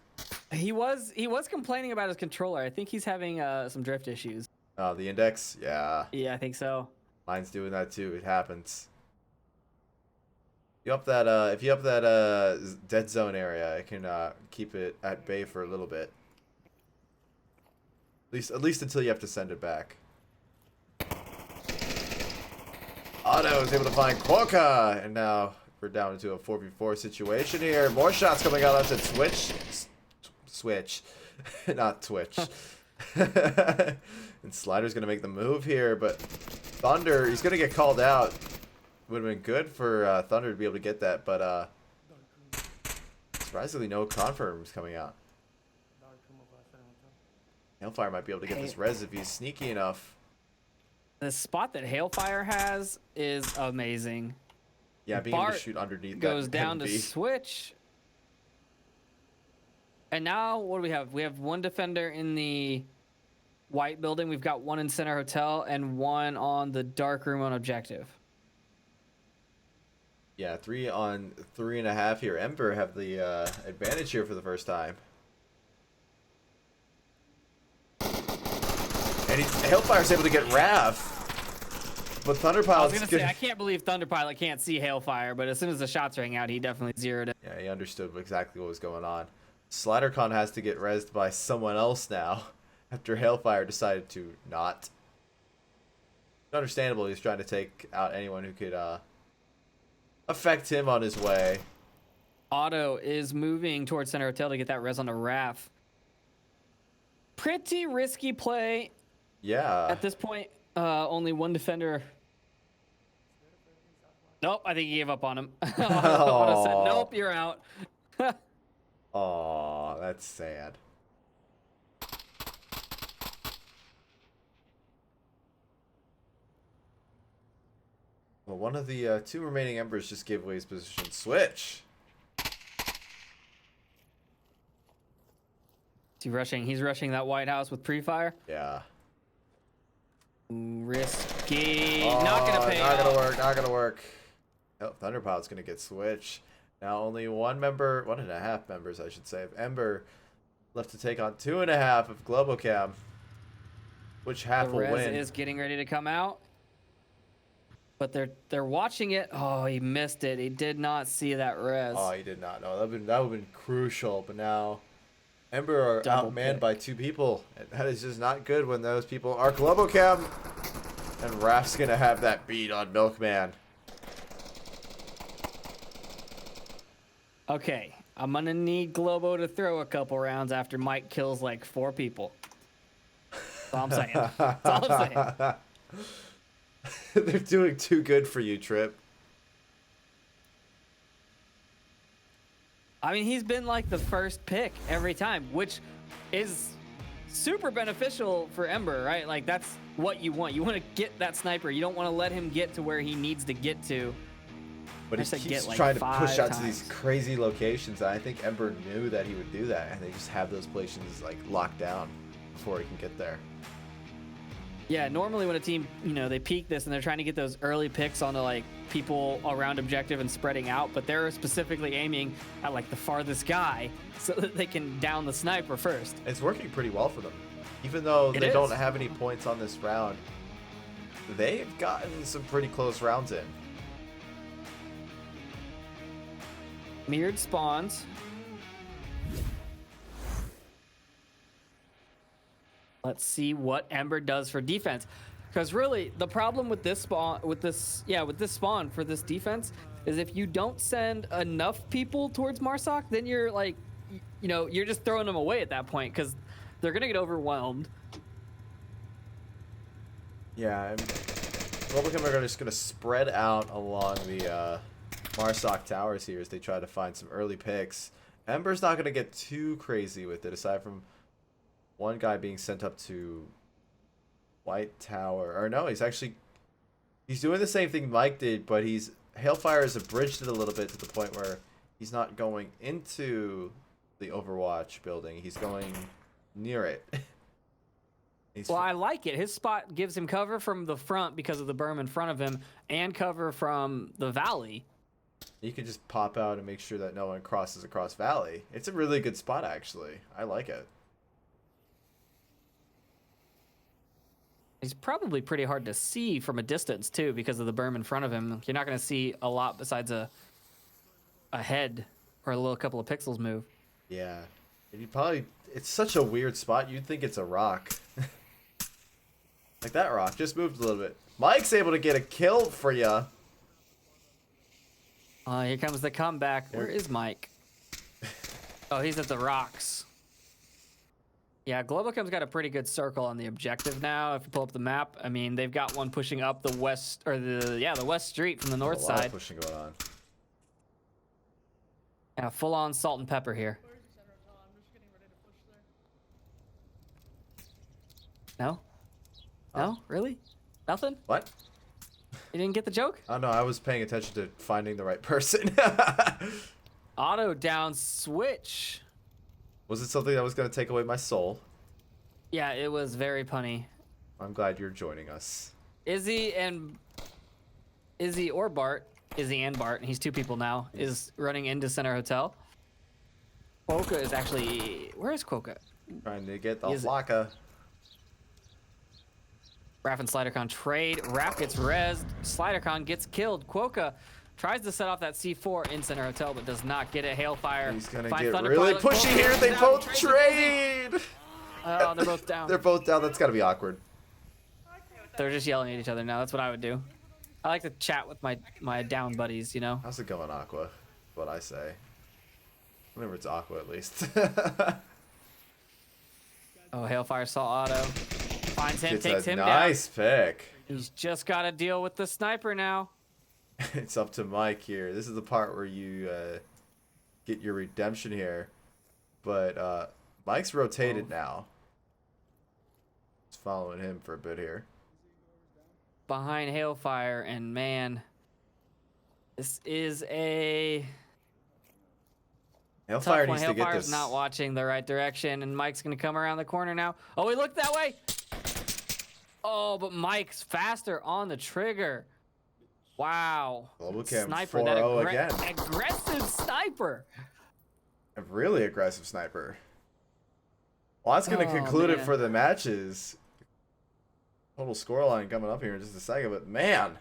He was complaining about his controller. I think he's having some drift issues. Oh, the index? Yeah. Yeah, I think so. Mine's doing that too. It happens. You up that if you up that dead zone area, it can keep it at bay for a little bit. At least until you have to send it back. Otto is able to find Quokka, and now we're down into a 4v4 situation here. More shots coming out onto Switch, not Twitch. And Slider's gonna make the move here, but Thunder, he's gonna get called out. Would have been good for Thunder to be able to get that, but surprisingly no confirms coming out. Hellfire might be able to get this res if he's sneaky enough. The spot that Hailfire has is amazing. Yeah, being able Bart to shoot underneath goes that down to MB. switch. And now what do we have? We have 1 defender in the white building. We've got 1 in Center Hotel and 1 on the dark room on objective. Yeah, 3 on 3.5 here. Ember have the advantage here for the first time. And Hellfire's able to get Rav. But I was Thunderpilot's gonna say I can't believe Thunderpilot can't see Hailfire, but as soon as the shots rang out, he definitely zeroed it. Yeah, he understood exactly what was going on. SliderCon has to get rezzed by someone else now after Hailfire decided to not. Understandable, he's trying to take out anyone who could affect him on his way. Otto is moving towards Center Hotel to get that res on the RAF. Pretty risky play Yeah. at this point. Only 1 defender. Nope, I think he gave up on him. Otto said, nope, you're out. Aw, that's sad. Well, one of the 2 remaining Embers just gave away his position. Switch! Is he rushing? He's rushing that White House with pre-fire. Yeah. Risky. Not gonna pay Not off. gonna work, not gonna work. Oh, Thunderpilot's gonna get switched. Now only 1.5 members, I should say, of Ember left to take on 2.5 of Globochem. Which half The will res win? is getting ready to come out. But they're watching it. Oh, he missed it. He did not see that res. Oh, he did not. No, that would have been crucial. But now, Ember are Double outmanned pick. by 2 people. And that is just not good when those people are Globochem. And Raph's gonna have that beat on Milkman. Okay. I'm gonna need Globo to throw a couple rounds after Mike kills like 4 people. That's all I'm saying. That's all I'm saying. They're doing too good for you, Trip. I mean, he's been like the first pick every time, which is super beneficial for Ember, right? Like, that's what you want. You want to get that sniper. You don't want to let him get to where he needs to get to. But he keeps trying to push out to these crazy locations. And I think Ember knew that he would do that, and they just have those places like locked down before he can get there. Yeah, normally when a team, they peak this and they're trying to get those early picks onto like people around objective and spreading out, but they're specifically aiming at like the farthest guy so that they can down the sniper first. It's working pretty well for them. Even though they don't have any points on this round, they've gotten some pretty close rounds in. Mirrored spawns. Let's see what Ember does for defense. Because really, the problem with this spawn, with this spawn for this defense, is if you don't send enough people towards Marsoc, then you're like, you're just throwing them away at that point because they're gonna get overwhelmed. Yeah, and Globochem are just gonna spread out along the Marsoc towers here as they try to find some early picks. Ember's not gonna get too crazy with it, aside from one guy being sent up to White Tower. Or no, he's doing the same thing Mike did, but Hailfire has abridged it a little bit to the point where he's not going into the Overwatch building. He's going near it. Well, I like it. His spot gives him cover from the front because of the berm in front of him and cover from the valley. You can just pop out and make sure that no one crosses across valley. It's a really good spot, actually. I like it. He's probably pretty hard to see from a distance, too, because of the berm in front of him. You're not going to see a lot besides a head or a little couple of pixels move. Yeah. It's such a weird spot. You'd think it's a rock. Like that rock just moved a little bit. Mike's able to get a kill for ya. Here comes the comeback. Where is Mike? Oh, he's at the rocks. Yeah, Globochem's got a pretty good circle on the objective now. If you pull up the map, I mean, they've got one pushing up the west, or the west street from the north A lot side. of pushing going on. Yeah, full on salt and pepper here. No? No? Really? Nothing? What? You didn't get the joke? Oh no, I was paying attention to finding the right person. Auto down switch. Was it something that was going to take away my soul? Yeah, it was very punny. I'm glad you're joining us. Izzy or Bart, Izzy and Bart, he's 2 people now, is running into Center Hotel. Quokka is actually... Where is Quokka? Trying to get the Flocka. Raph and SliderCon trade. Raph gets rezzed. SliderCon gets killed. Quokka tries to set off that C4 in Center Hotel, but does not get it. Hailfire. He's going to finds get Thunder really Pilot. pushy Quokka here. They down, both trades trade. Oh, they're both down. They're both down. That's got to be awkward. They're just yelling at each other now. That's what I would do. I like to chat with my down buddies, How's it going, Aqua? What I say. Whenever it's Aqua, at least. Oh, Hailfire saw Auto. Finds him, takes him down. Nice pick. He's just got to deal with the sniper now. It's up to Mike here. This is the part where you get your redemption here. But Mike's rotated now. Just following him for a bit here. Behind Hailfire, and man, this is a Hailfire tough one. needs to get Hailfire's this. not watching the right direction, and Mike's going to come around the corner now. Oh, he looked that way. Oh, but Mike's faster on the trigger. Wow. Globochem Sniper, 4-0 again. aggressive sniper. A really aggressive sniper. Well, that's going to conclude it man. for the matches. Total scoreline coming up here in just a second, but man,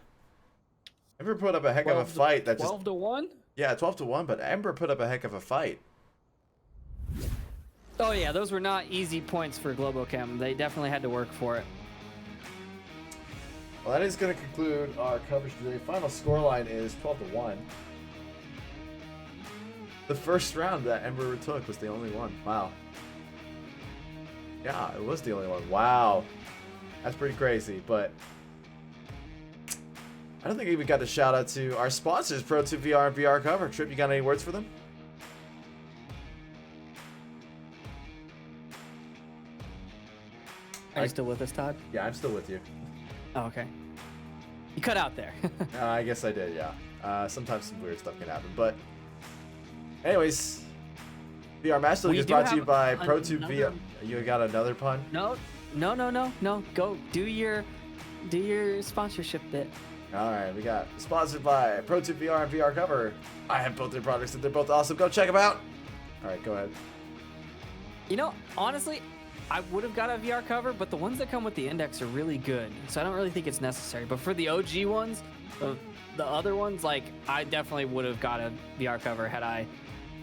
Ember put up a heck of a fight. 12 to 1? Yeah, 12-1, but Ember put up a heck of a fight. Oh yeah, those were not easy points for Globochem. They definitely had to work for it. Well, that is going to conclude our coverage today. Final scoreline is 12-1. The first round that Ember took was the only one. Wow. Yeah, it was the only one. Wow. That's pretty crazy, but I don't think we even got a shout out to our sponsors, Pro2 VR and VR Cover. Trip, you got any words for them? Are you still with us, Todd? Yeah, I'm still with you. Oh, okay. You cut out there. I guess I did, yeah. Sometimes some weird stuff can happen, but anyways, VR Master League We is do brought to you have by Pro2 another- VR. You got another pun? No. Go do your sponsorship bit. All right, we got sponsored by Pro2 VR and VR Cover. I have both their products and they're both awesome. Go check them out. All right, go ahead. You know, honestly, I would have got a VR cover, but the ones that come with the index are really good, so I don't really think it's necessary. But for the OG ones, the other ones, like, I definitely would have got a VR cover had I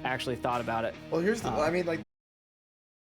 actually thought about it. Well, here's the. I mean, like.